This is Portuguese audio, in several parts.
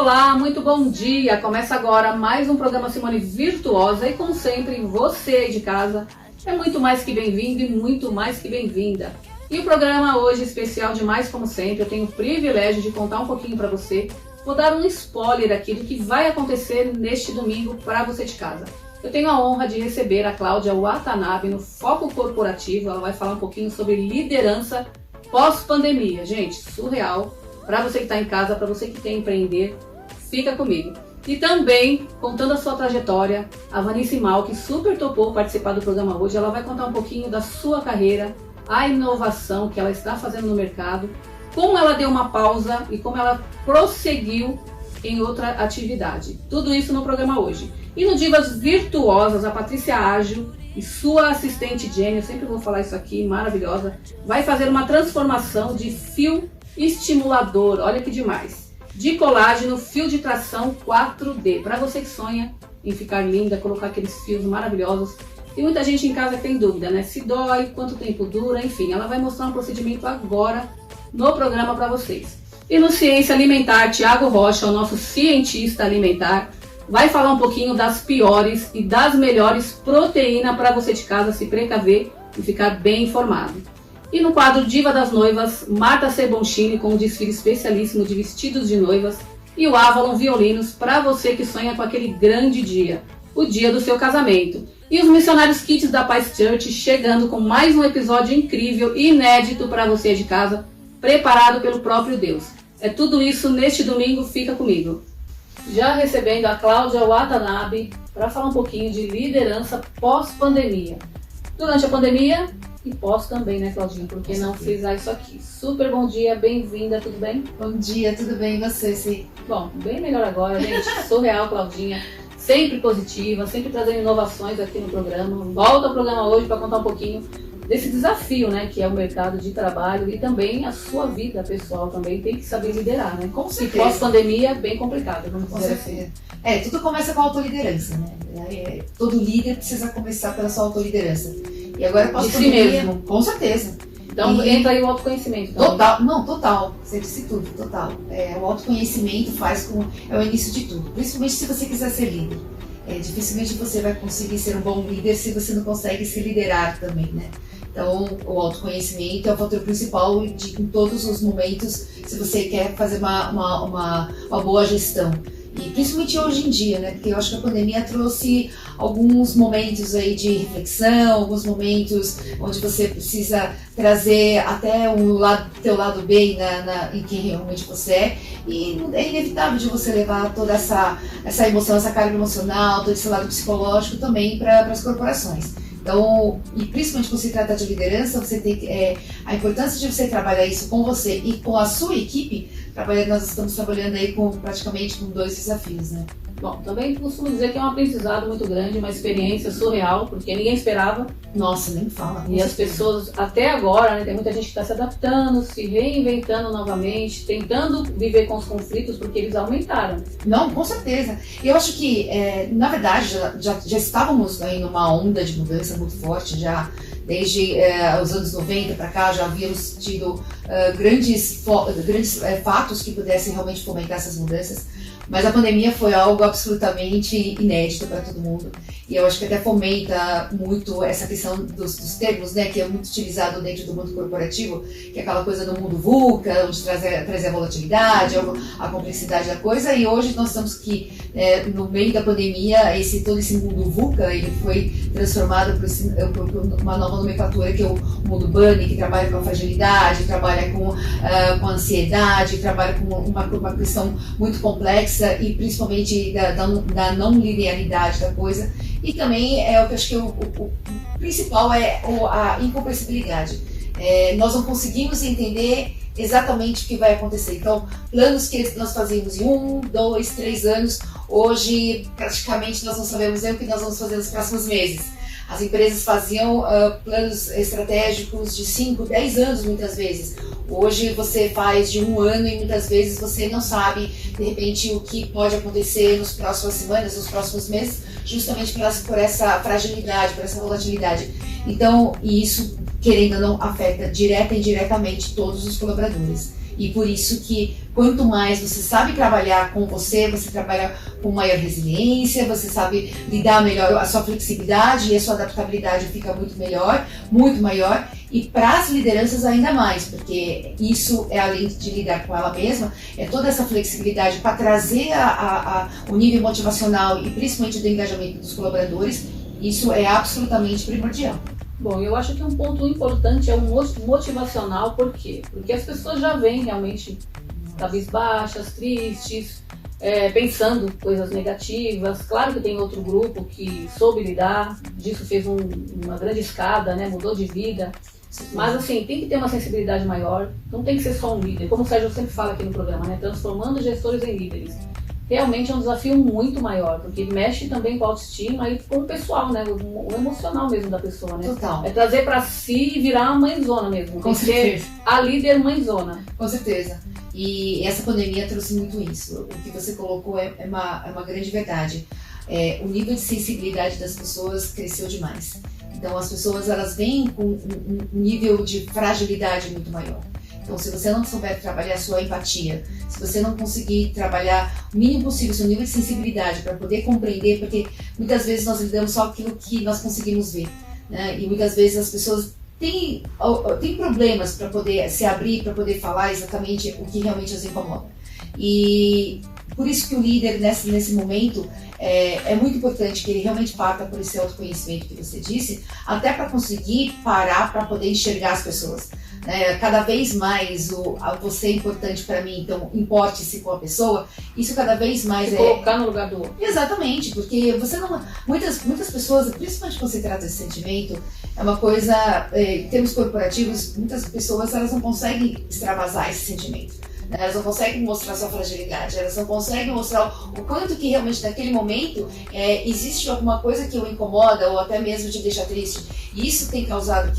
Olá, muito bom dia! Começa agora mais um programa Simone Virtuosa e como sempre, você aí de casa é muito mais que bem-vindo e muito mais que bem-vinda. E o programa hoje especial demais como sempre, eu tenho o privilégio de contar um pouquinho para você. Vou dar um spoiler aqui do que vai acontecer neste domingo para você de casa. Eu tenho a honra de receber a Cláudia Watanabe no Foco Corporativo. Ela vai falar um pouquinho sobre liderança pós-pandemia. Gente, surreal. Para você que está em casa, para você que quer empreender, fica comigo. E também, contando a sua trajetória, a Vanice Mal, que super topou participar do programa hoje, ela vai contar um pouquinho da sua carreira, a inovação que ela está fazendo no mercado, como ela deu uma pausa e como ela prosseguiu em outra atividade. Tudo isso no programa hoje. E no Divas Virtuosas, a Patrícia Ágil e sua assistente Jenny, eu sempre vou falar isso aqui, maravilhosa, vai fazer uma transformação de fio estimulador, olha que demais, de colágeno, fio de tração 4D, para você que sonha em ficar linda, colocar aqueles fios maravilhosos. Tem muita gente em casa que tem dúvida, né? Se dói, quanto tempo dura, enfim, ela vai mostrar um procedimento agora no programa para vocês. E no Ciência Alimentar, Thiago Rocha, o nosso cientista alimentar, vai falar um pouquinho das piores e das melhores proteínas para você de casa se precaver e ficar bem informado. E no quadro Diva das Noivas, Marta Seboncini com um desfile especialíssimo de vestidos de noivas e o Avalon Violinos para você que sonha com aquele grande dia, o dia do seu casamento. E os Missionários Kits da Paz Church chegando com mais um episódio incrível e inédito para você de casa, preparado pelo próprio Deus. É tudo isso neste domingo, fica comigo. Já recebendo a Cláudia Watanabe para falar um pouquinho de liderança pós-pandemia. Durante a pandemia e pós também, né, Claudinha? Por que não frisar isso aqui? Super bom dia, bem-vinda, tudo bem? Bom dia, tudo bem? E você, Sim? Bom, bem melhor agora, gente. Surreal, Claudinha. Sempre positiva, sempre trazendo inovações aqui no programa. Volta ao programa hoje para contar um pouquinho desse desafio, né, que é o mercado de trabalho e também a sua vida pessoal também tem que saber liderar, né? Com certeza. E pós-pandemia é bem complicado, vamos dizer assim. Tudo começa com a autoliderança, né? Todo líder precisa começar pela sua autoliderança. E agora pós-pandemia, de si mesmo. Com certeza. Então entra aí o autoconhecimento. Total. Você disse tudo, total. O autoconhecimento é o início de tudo. Principalmente se você quiser ser líder. Dificilmente você vai conseguir ser um bom líder se você não consegue se liderar também, né? Então, o autoconhecimento é o fator principal em todos os momentos, se você quer fazer uma boa gestão. E principalmente hoje em dia, né? Porque eu acho que a pandemia trouxe alguns momentos aí de reflexão, alguns momentos onde você precisa trazer até o teu lado bem em quem realmente você é. E é inevitável de você levar toda essa emoção, essa carga emocional, todo esse lado psicológico também para as corporações. Então, e principalmente quando se trata de liderança, você tem a importância de você trabalhar isso com você e com a sua equipe. Nós estamos trabalhando aí praticamente com 2 desafios, né? Bom, também costumo dizer que é um aprendizado muito grande, uma experiência surreal, porque ninguém esperava. Nossa, nem fala. E as pessoas, até agora, né, tem muita gente que está se adaptando, se reinventando novamente, tentando viver com os conflitos, porque eles aumentaram. Não, com certeza. Eu acho que, na verdade, já estávamos aí numa onda de mudança muito forte, já desde os anos 90 para cá, já havíamos tido grandes fatos que pudessem realmente fomentar essas mudanças. Mas a pandemia foi algo absolutamente inédito para todo mundo. E eu acho que até fomenta muito essa questão dos termos, né, que é muito utilizado dentro do mundo corporativo, que é aquela coisa do mundo VUCA, onde traz a volatilidade, a complexidade da coisa. E hoje nós estamos que, no meio da pandemia, todo esse mundo VUCA, ele foi transformado por uma nova nomenclatura, que é o mundo Bunny, que trabalha com a fragilidade, trabalha com a ansiedade, trabalha com uma questão muito complexa e principalmente da não linearidade da coisa. E também o que eu acho que o principal é a incompreensibilidade. Nós não conseguimos entender exatamente o que vai acontecer. Então, planos que nós fazíamos em 1, 2, 3 anos, hoje praticamente nós não sabemos nem o que nós vamos fazer nos próximos meses. As empresas faziam planos estratégicos de 5, 10 anos muitas vezes. Hoje você faz de 1 ano e muitas vezes você não sabe, de repente, o que pode acontecer nas próximas semanas, nos próximos meses, justamente por essa fragilidade, por essa volatilidade. Então, e isso, querendo ou não, afeta direta e indiretamente todos os colaboradores. E por isso que quanto mais você sabe trabalhar com você trabalha com maior resiliência, você sabe lidar melhor, a sua flexibilidade e a sua adaptabilidade fica muito melhor, muito maior. E para as lideranças ainda mais, porque isso é além de lidar com ela mesma, é toda essa flexibilidade para trazer o nível motivacional e principalmente do engajamento dos colaboradores, isso é absolutamente primordial. Bom, eu acho que um ponto importante é o motivacional, por quê? Porque as pessoas já vêm realmente cabisbaixas, tristes, pensando coisas negativas. Claro que tem outro grupo que soube lidar, disso fez uma grande escada, né? Mudou de vida. Mas assim, tem que ter uma sensibilidade maior, não tem que ser só um líder, como o Sérgio sempre fala aqui no programa, né? Transformando gestores em líderes. Realmente é um desafio muito maior, porque mexe também com a autoestima e com o pessoal, né? O emocional mesmo da pessoa, né? Total. É trazer para si e virar uma mãezona mesmo. Com certeza. Ser a líder mãezona. Com certeza. E essa pandemia trouxe muito isso. O que você colocou é uma grande verdade. O nível de sensibilidade das pessoas cresceu demais. Então as pessoas elas vêm com um nível de fragilidade muito maior. Então se você não souber trabalhar a sua empatia, se você não conseguir trabalhar o mínimo possível o seu nível de sensibilidade para poder compreender, porque muitas vezes nós lidamos só aquilo que nós conseguimos ver, né? E muitas vezes as pessoas têm problemas para poder se abrir, para poder falar exatamente o que realmente as incomoda. E por isso que o líder nesse momento é muito importante que ele realmente parta por esse autoconhecimento que você disse, até para conseguir parar para poder enxergar as pessoas. Cada vez mais você é importante para mim, então importe-se com a pessoa, isso cada vez mais se colocar no lugar do outro. Exatamente, porque você não. Muitas pessoas, principalmente quando você trata desse sentimento, é uma coisa, em termos corporativos, muitas pessoas elas não conseguem extravasar esse sentimento. Elas não conseguem mostrar sua fragilidade, elas não conseguem mostrar o quanto que realmente naquele momento existe alguma coisa que o incomoda ou até mesmo te deixa triste. E isso tem causado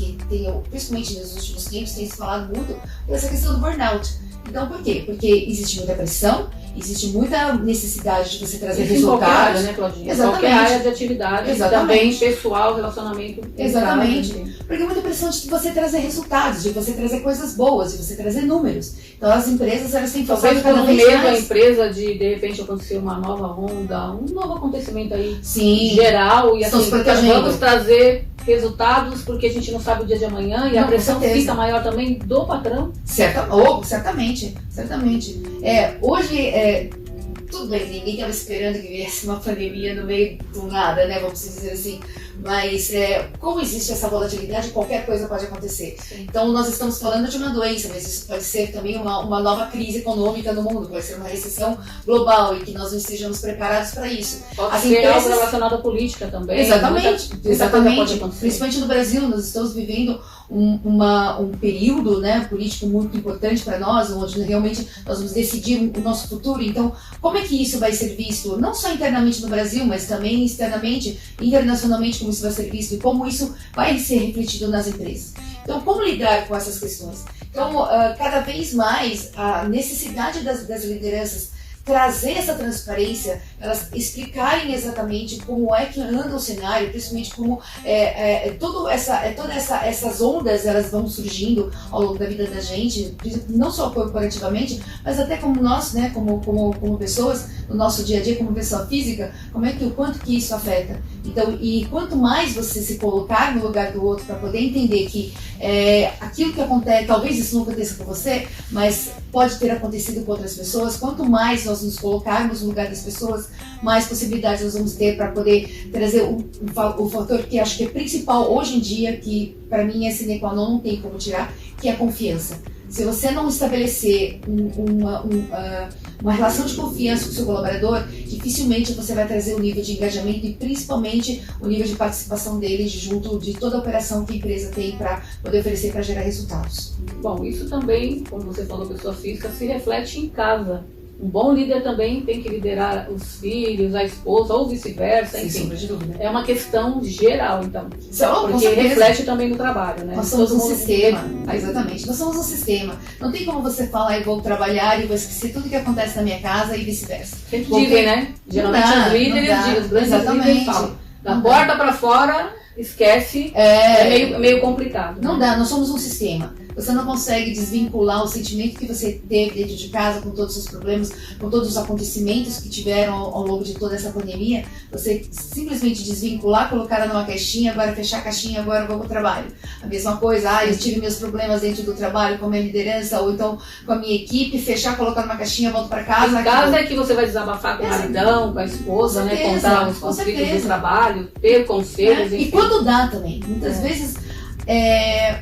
principalmente nos últimos tempos, tem se falado muito por essa questão do burnout. Então por quê? Porque existe muita pressão, existe muita necessidade de você trazer resultados. Qualquer área, né, Claudinha? Exatamente. Qualquer área de atividade, também pessoal, relacionamento. Exatamente. Porque é muita pressão de você trazer resultados, de você trazer coisas boas, de você trazer números. Então as empresas elas têm talvez por um medo da empresa de repente acontecer uma nova onda, um novo acontecimento aí. Sim. Geral e assim, vamos trazer resultados porque a gente não sabe o dia de amanhã e a pressão fica maior também do patrão. Certamente. Hoje, tudo bem, ninguém estava esperando que viesse uma pandemia no meio do nada, né? Vamos dizer assim. Mas como existe essa volatilidade, qualquer coisa pode acontecer. Sim. Então nós estamos falando de uma doença, mas isso pode ser também uma nova crise econômica no mundo, pode ser uma recessão global e que nós não estejamos preparados para isso. Pode ser algo relacionado à política também. Exatamente. Principalmente no Brasil, nós estamos vivendo um período, né, político muito importante para nós, onde realmente nós vamos decidir o nosso futuro. Então, como é que isso vai ser visto, não só internamente no Brasil, mas também externamente, internacionalmente, como isso vai ser visto e como isso vai ser refletido nas empresas. Então, como lidar com essas questões? Então, cada vez mais a necessidade das lideranças trazer essa transparência, elas explicarem exatamente como é que anda o cenário, principalmente como todas essas ondas elas vão surgindo ao longo da vida da gente, não só corporativamente, mas até como nós, né, como pessoas, no nosso dia a dia, como pessoa física, o quanto que isso afeta. Então, e quanto mais você se colocar no lugar do outro para poder entender que aquilo que acontece, talvez isso não aconteça com você, mas pode ter acontecido com outras pessoas, quanto mais nós nos colocarmos no lugar das pessoas, mais possibilidades nós vamos ter para poder trazer o fator que acho que é principal hoje em dia, que para mim é sine qua non, não tem como tirar, que é a confiança. Se você não estabelecer uma relação de confiança com o seu colaborador, dificilmente você vai trazer o nível de engajamento e principalmente o nível de participação dele junto de toda a operação que a empresa tem para poder oferecer para gerar resultados. Bom, isso também, como você falou, pessoa física, se reflete em casa. Um bom líder também tem que liderar os filhos, a esposa ou vice-versa, enfim. É uma questão geral, então. Porque reflete também no trabalho, né? Nós somos um sistema, exatamente. Nós somos um sistema. Não tem como você falar, eu vou trabalhar e vou esquecer tudo que acontece na minha casa e vice-versa. Sempre dizem, né? Geralmente os líderes, os grandes líderes falam. Da porta para fora, esquece, é meio complicado. Não dá, nós somos um sistema. Você não consegue desvincular o sentimento que você teve dentro de casa, com todos os seus problemas, com todos os acontecimentos que tiveram ao longo de toda essa pandemia. Você simplesmente desvincular, colocar ela numa caixinha, agora fechar a caixinha, agora eu vou para o trabalho. A mesma coisa, eu tive meus problemas dentro do trabalho com a minha liderança, ou então com a minha equipe, fechar, colocar numa caixinha, volto para casa. Em casa é que você vai desabafar com o maridão, com a esposa, né? Contar os conflitos do trabalho, ter conselhos, enfim. E quando dá também, muitas vezes...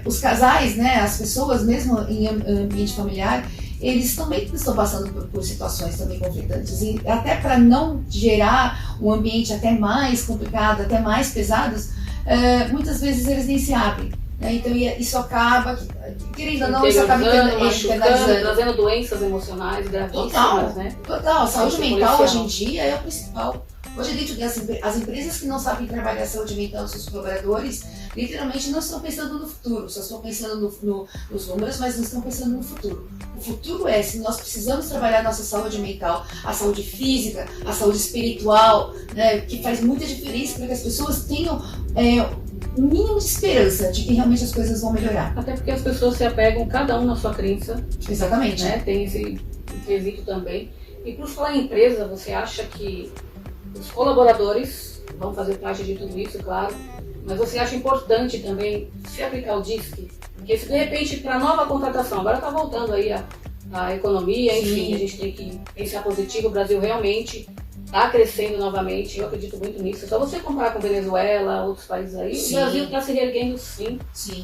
os casais, né, as pessoas mesmo em ambiente familiar, eles também estão passando por situações também conflitantes, e até para não gerar um ambiente até mais complicado, até mais pesados, muitas vezes eles nem se abrem, né? Então isso acaba, querendo ou não, isso acaba machucando, trazendo doenças emocionais gravíssimas, né? Total, a saúde mental hoje em dia é o principal. Hoje, dentro das empresas que não sabem trabalhar a saúde mental dos seus colaboradores, literalmente não estão pensando no futuro, só estão pensando nos números, mas não estão pensando no futuro. O futuro é, se nós precisamos trabalhar a nossa saúde mental, a saúde física, a saúde espiritual, né, que faz muita diferença para que as pessoas tenham um mínimo de esperança de que realmente as coisas vão melhorar. Até porque as pessoas se apegam, cada um na sua crença. Exatamente. Né? Tem esse quesito também. E por falar em empresa, você acha que os colaboradores vão fazer parte de tudo isso, claro, mas você acha importante também se aplicar o DISC? Porque se de repente para nova contratação, agora está voltando aí a economia, enfim, a gente tem que pensar positivo, o Brasil realmente está crescendo novamente, eu acredito muito nisso. É só você comparar com Venezuela, outros países aí, o Brasil está se reerguendo sim.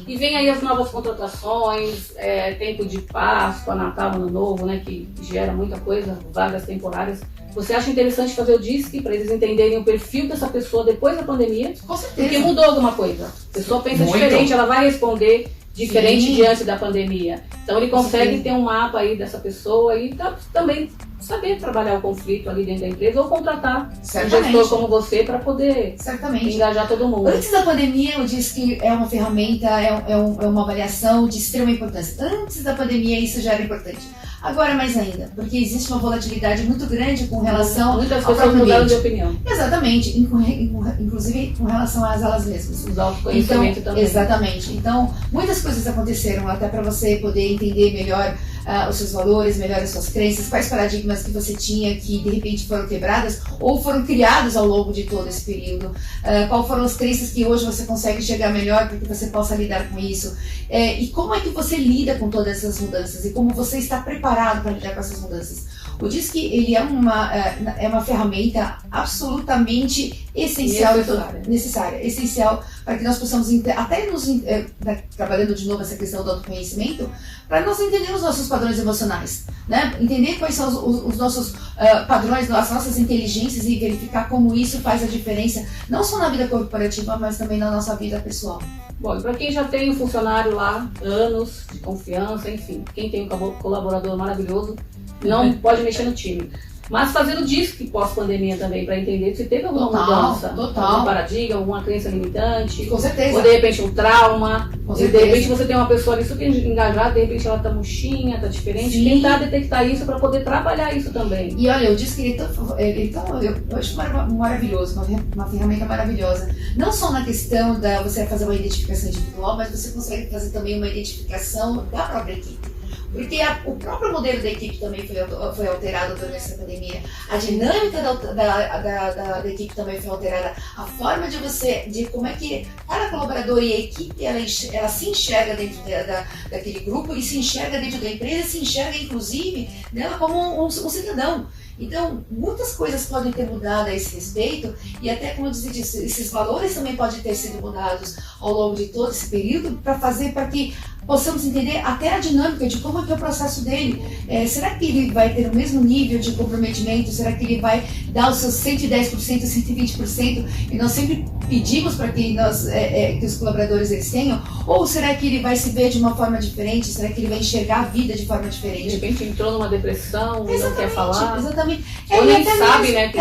E vem aí as novas contratações, tempo de Páscoa, Natal, Ano Novo, né, que gera muita coisa, vagas temporárias. Você acha interessante fazer o DISC para eles entenderem o perfil dessa pessoa depois da pandemia? Com certeza. Porque mudou alguma coisa. A pessoa pensa diferente, ela vai responder diferente diante da pandemia. Então ele consegue ter um mapa aí dessa pessoa e também saber trabalhar o conflito ali dentro da empresa ou contratar um gestor como você para poder engajar todo mundo. Antes da pandemia, eu disse que é uma ferramenta, é uma avaliação de extrema importância. Antes da pandemia, isso já era importante. Agora mais ainda, porque existe uma volatilidade muito grande com relação muitas pessoas mudaram de opinião. Exatamente, inclusive com relação a elas mesmas. Os autoconhecimento também. Exatamente. Então, muitas coisas aconteceram até para você poder entender melhor os seus valores, melhor as suas crenças, quais paradigmas que você tinha que de repente foram quebradas ou foram criados ao longo de todo esse período, quais foram as crenças que hoje você consegue chegar melhor para que você possa lidar com isso, e como é que você lida com todas essas mudanças e como você está preparado para lidar com essas mudanças. O DISC, ele é uma ferramenta absolutamente essencial, necessária, essencial para que nós possamos, até trabalhando de novo essa questão do autoconhecimento, para nós entendermos os nossos padrões emocionais, né? Entender quais são os nossos padrões, as nossas inteligências e verificar como isso faz a diferença, não só na vida corporativa, mas também na nossa vida pessoal. Bom, para quem já tem um funcionário lá, anos de confiança, enfim, quem tem um colaborador maravilhoso, não pode mexer no time. Mas fazendo DISC pós-pandemia também, para entender se teve alguma mudança, algum paradigma, alguma crença limitante, com certeza. Ou de repente um trauma, ou de repente você tem uma pessoa ali super engajada, de repente ela tá murchinha, tá diferente, tentar detectar isso para poder trabalhar isso também. E olha, eu disse que eu acho maravilhoso, uma ferramenta maravilhosa. Não só na questão da você fazer uma identificação individual, mas você consegue fazer também uma identificação da própria equipe. Porque o próprio modelo da equipe também foi alterado durante essa pandemia. A dinâmica da equipe também foi alterada. A forma de como é que cada colaborador e a equipe ela se enxerga dentro daquele grupo e se enxerga dentro da empresa, se enxerga inclusive nela como um cidadão. Então, muitas coisas podem ter mudado a esse respeito e até, como eu disse, esses valores também podem ter sido mudados ao longo de todo esse período para que possamos entender até a dinâmica de como é que é o processo dele. Será que ele vai ter o mesmo nível de comprometimento? Será que ele vai dar os seus 110%, 120%? E nós sempre pedimos para que os colaboradores eles tenham? Ou será que ele vai se ver de uma forma diferente? Será que ele vai enxergar a vida de forma diferente? De repente entrou numa depressão, não quer falar. Exatamente. Ou nem sabe, né?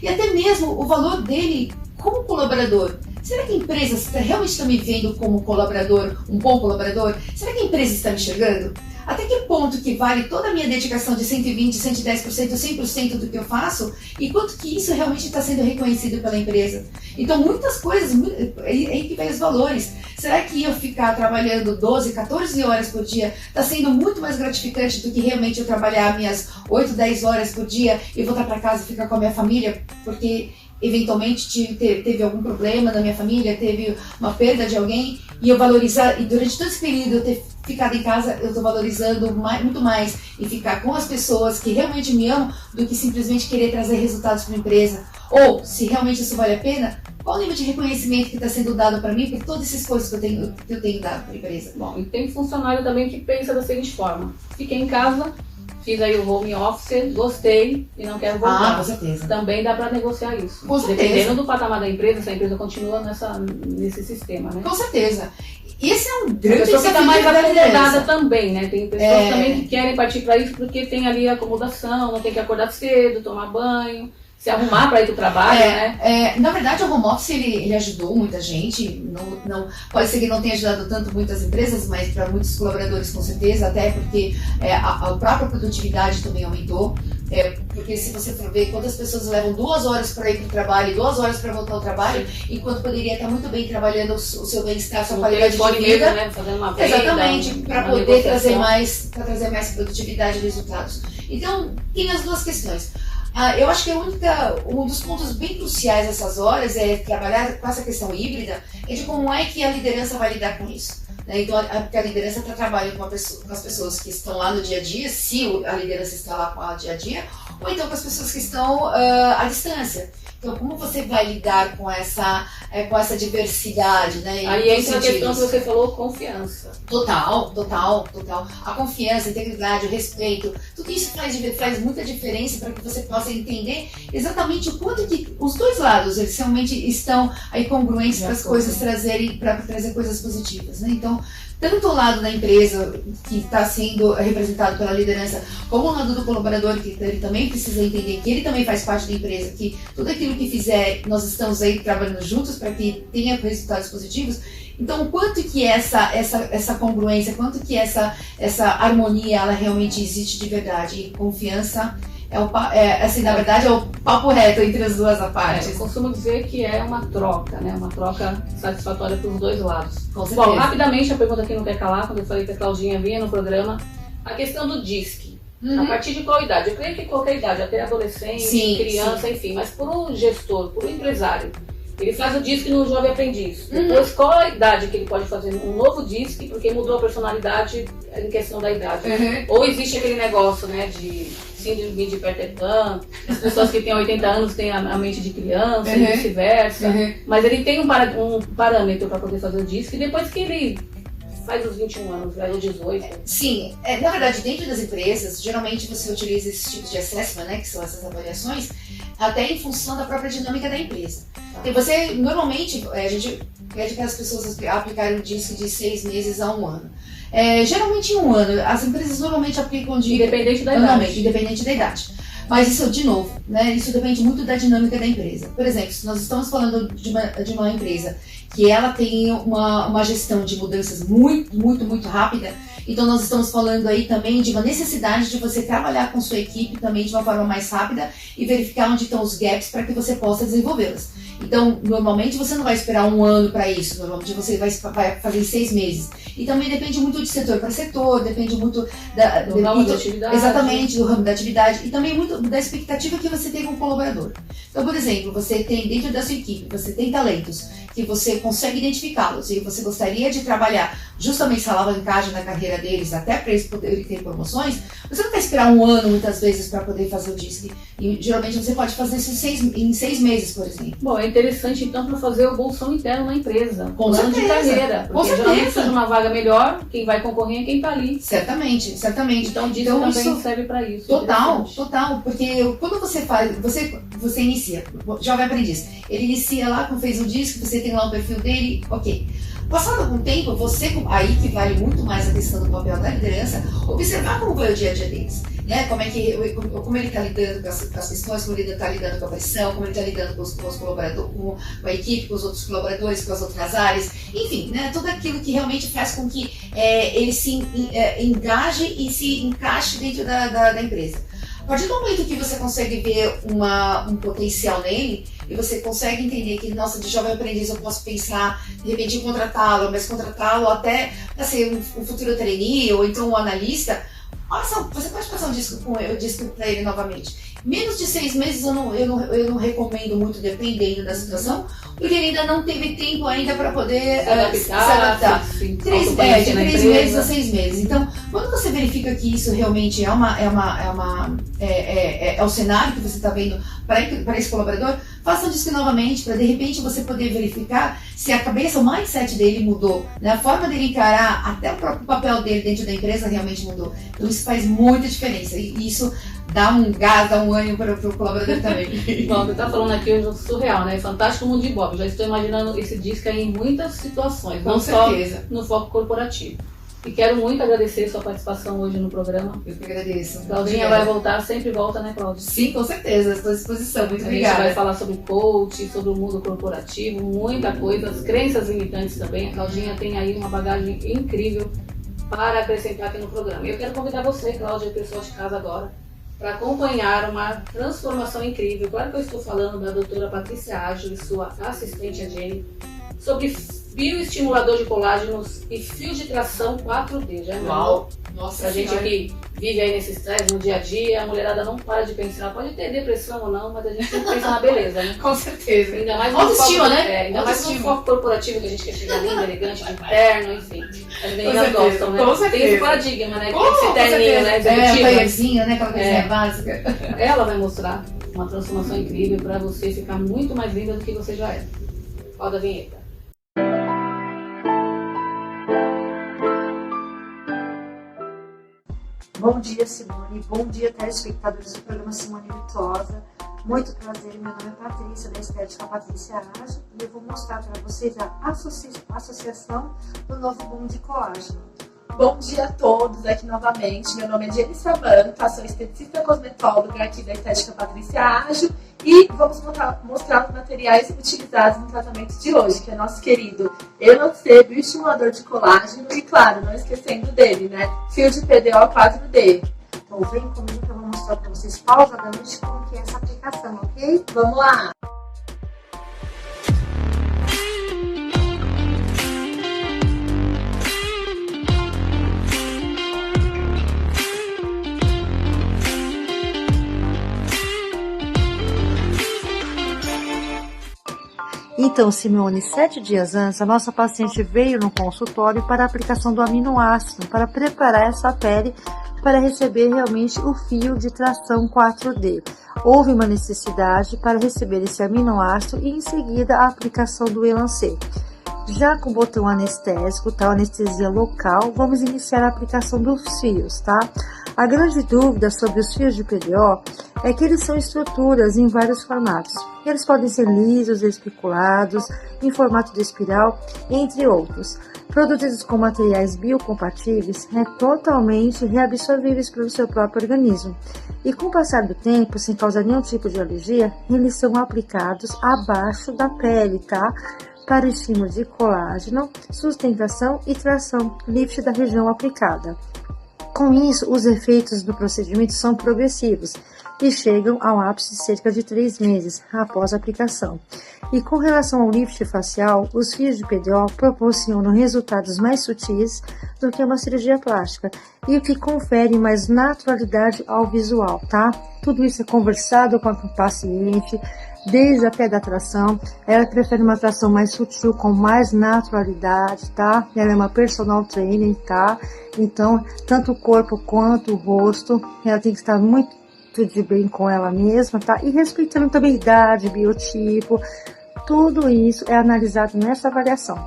E até mesmo o valor dele como colaborador. Será que a empresa realmente está me vendo como colaborador, um bom colaborador? Será que a empresa está me enxergando? até que ponto que vale toda a minha dedicação de 120%, 110%, 100% do que eu faço e quanto que isso realmente está sendo reconhecido pela empresa. Então, muitas coisas, aí que vem os valores. Será que eu ficar trabalhando 12, 14 horas por dia está sendo muito mais gratificante do que realmente eu trabalhar minhas 8, 10 horas por dia e voltar para casa e ficar com a minha família porque eventualmente teve algum problema na minha família, teve uma perda de alguém e eu valorizar, e durante todo esse período eu ter ficado em casa, eu estou valorizando muito mais e ficar com as pessoas que realmente me amam do que simplesmente querer trazer resultados para a empresa. Ou, se realmente isso vale a pena, qual o nível de reconhecimento que está sendo dado para mim por todos esses coisas que eu tenho dado para a empresa? Bom, e tem funcionário também que pensa da seguinte forma: fiquei em casa, fiz aí o home office, gostei e não quero voltar. Com certeza. Também dá para negociar isso. Com certeza. Dependendo do patamar da empresa, se a empresa continua nesse sistema, né? Com certeza. E esse é um grande desafio. A pessoa fica mais acomodada liderança também, né? Tem pessoas também que querem partir para isso porque tem ali a acomodação, não tem que acordar cedo, tomar banho, se arrumar para ir para o trabalho, né? Na verdade, o home office ele ajudou muita gente. Não, pode ser que não tenha ajudado tanto muitas empresas, mas para muitos colaboradores com certeza, até porque a própria produtividade também aumentou. Porque se você for ver quantas pessoas levam 2 horas para ir para o trabalho e 2 horas para voltar ao trabalho, enquanto poderia estar muito bem trabalhando o seu bem-estar, sua qualidade de vida. Mesmo, né? Fazendo uma venda, exatamente, para poder trazer mais produtividade e resultados. Então, tem as duas questões. Eu acho que um dos pontos bem cruciais nessas horas é trabalhar com essa questão híbrida, de como é que a liderança vai lidar com isso. Então, a liderança está trabalhando com as pessoas que estão lá no dia a dia, se a liderança está lá com ela no dia a dia, ou então com as pessoas que estão à distância. Então, como você vai lidar com essa diversidade, né? Aí entra a questão que você falou, confiança. Total. A confiança, a integridade, o respeito, tudo isso faz muita diferença para que você possa entender exatamente o quanto que os dois lados eles realmente estão aí congruentes para as coisas para trazer coisas positivas, né? Então, tanto o lado da empresa, que está sendo representado pela liderança, como o lado do colaborador, que ele também precisa entender que ele também faz parte da empresa, que tudo aquilo que fizer, nós estamos aí trabalhando juntos para que tenha resultados positivos. Então, quanto que essa congruência, quanto que essa harmonia, ela realmente existe de verdade? E confiança na verdade, é o papo reto entre as duas partes. Eu costumo dizer que é uma troca, né? Uma troca satisfatória para os dois lados. Com certeza. Bom, rapidamente, a pergunta que não quer calar, quando eu falei que a Claudinha vinha no programa, a questão do DISC. A partir de qual idade? Eu creio que qualquer idade, até adolescente, criança, enfim. Mas por um gestor, por um empresário, ele faz o DISC no Jovem Aprendiz. Depois, qual a idade que ele pode fazer um novo DISC, porque mudou a personalidade em questão da idade? Ou existe aquele negócio, né, de síndrome de Peter Pan, as pessoas que têm 80 anos têm a mente de criança e vice-versa, mas ele tem um parâmetro para poder fazer o DISC, e depois que ele faz os 21 anos, vai os 18. Sim, na verdade, dentro das empresas, geralmente você utiliza esses tipos de assessment, né, que são essas avaliações, até em função da própria dinâmica da empresa. E você, normalmente, a gente pede para as pessoas aplicarem o DISC de 6 meses a 1 ano. Geralmente em 1 ano, as empresas normalmente aplicam independente da idade. Mas isso, de novo, né, isso depende muito da dinâmica da empresa. Por exemplo, se nós estamos falando de uma empresa que ela tem uma gestão de mudanças muito rápida, então nós estamos falando aí também de uma necessidade de você trabalhar com sua equipe também de uma forma mais rápida e verificar onde estão os gaps para que você possa desenvolvê-las. Então, normalmente você não vai esperar 1 ano para isso, normalmente você vai fazer em 6 meses. E também depende muito de setor para setor, depende muito do ramo da atividade. Exatamente, do ramo da atividade e também muito da expectativa que você tem com o colaborador. Então, por exemplo, você tem dentro da sua equipe, você tem talentos que você consegue identificá-los e você gostaria de trabalhar justamente essa alavancagem na carreira deles, até para eles poderem ter promoções, você não vai esperar 1 ano muitas vezes para poder fazer o DISC. E geralmente você pode fazer isso em 6 meses, por exemplo. Bom, é interessante então para fazer o bolsão interno na empresa. Com plano certeza. De carreira. Porque geralmente precisa de uma vaga melhor, quem vai concorrer é quem está ali. Certamente. Então DISC também serve para isso. Total. Porque quando você faz, você inicia, jovem aprendiz, ele inicia lá, fez o DISC, você tem lá o perfil dele, ok. Passado algum tempo, você, aí que vale muito mais a questão do papel da liderança, observar como vai o dia a dia deles. Né? Como ele está lidando com as questões, como ele está lidando com a pressão, como ele está lidando com os colaboradores, com a equipe, com os outros colaboradores, com as outras áreas, enfim, né? Tudo aquilo que realmente faz com que ele se engaje e se encaixe dentro da empresa. A partir do momento que você consegue ver um potencial nele e você consegue entender que, nossa, de jovem aprendiz eu posso pensar, de repente, em contratá-lo, mas contratá-lo até para ser um futuro trainee ou então um analista, olha só, você pode passar um disco para ele novamente. Menos de 6 meses eu não recomendo muito, dependendo da situação, porque ele ainda não teve tempo ainda para poder se adaptar. De 3 meses a 6 meses. Então, quando você verifica que isso realmente é o cenário que você está vendo para esse colaborador, faça um disco novamente, para de repente você poder verificar se a cabeça, o mindset dele mudou, né? A forma dele encarar até o próprio papel dele dentro da empresa realmente mudou. Então isso faz muita diferença e isso dá um gás, dá um ânimo para o colaborador também. Bom, você tá falando aqui hoje surreal, né? Fantástico Mundo de Bob. Já estou imaginando esse disco aí em muitas situações, não só no foco corporativo. E quero muito agradecer sua participação hoje no programa. Eu que agradeço. Claudinha vai voltar, sempre volta, né, Cláudia? Sim, com certeza, estou à disposição. Muito obrigada. A gente vai falar sobre coach, sobre o mundo corporativo, muita coisa, as crenças limitantes também. A Claudinha tem aí uma bagagem incrível para acrescentar aqui no programa. E eu quero convidar você, Cláudia, e o pessoal de casa agora, para acompanhar uma transformação incrível. Claro que eu estou falando da doutora Patrícia Ágil e sua assistente, a Jenny, sobre bioestimulador de colágenos e fio de tração 4D. Já Uau! Nossa, pra gente que vive aí nesse estresse no dia a dia, a mulherada não para de pensar, pode ter depressão ou não, mas a gente sempre pensa na beleza, né? Com certeza. Ainda mais autoestima, né? Ainda mais no foco corporativo, que a gente quer chegar linda, elegante, de terno, enfim. As meninas gostam, né? Com certeza. Tem esse paradigma, né? Que tem esse terninho, né? Executivo. Né? Aquela coisinha básica. Ela vai mostrar uma transformação incrível para você ficar muito mais linda do que você já é. Roda a vinheta. Bom dia, Simone. Bom dia, telespectadores do programa Simone Virtuosa. Muito prazer, meu nome é Patrícia, da Estética Patrícia Ágil, e eu vou mostrar para vocês a associação do novo boom de colágeno. Bom dia a todos aqui novamente. Meu nome é Jenny Samanta, sou esteticista cosmetóloga aqui da Estética Patrícia Ágil e vamos mostrar os materiais utilizados no tratamento de hoje, que é nosso querido Elancê, bioestimulador de colágeno e, claro, não esquecendo dele, né? Fio de PDO 4D. Então vem comigo que eu vou mostrar para vocês pausadamente como que é essa aplicação, ok? Vamos lá! Então, Simone, 7 dias antes, a nossa paciente veio no consultório para a aplicação do aminoácido, para preparar essa pele para receber realmente o fio de tração 4D. Houve uma necessidade para receber esse aminoácido e, em seguida, a aplicação do Elancê. Já com o botão anestésico, tá? Anestesia local, vamos iniciar a aplicação dos fios, tá? A grande dúvida sobre os fios de PDO é que eles são estruturas em vários formatos. Eles podem ser lisos, espiculados, em formato de espiral, entre outros. Produzidos com materiais biocompatíveis, totalmente reabsorvíveis pelo seu próprio organismo. E com o passar do tempo, sem causar nenhum tipo de alergia, eles são aplicados abaixo da pele, tá? Para estímulo de colágeno, sustentação e tração, lift da região aplicada. Com isso, os efeitos do procedimento são progressivos e chegam ao ápice de cerca de 3 meses após a aplicação. E com relação ao lift facial, os fios de PDO proporcionam resultados mais sutis do que uma cirurgia plástica e o que confere mais naturalidade ao visual, tá? Tudo isso é conversado com a paciente, desde a pé da atração. Ela prefere uma atração mais sutil, com mais naturalidade, tá? Ela é uma personal trainer, tá? Então, tanto o corpo quanto o rosto, ela tem que estar muito de bem com ela mesma, tá? E respeitando também a idade, biotipo, tudo isso é analisado nessa avaliação.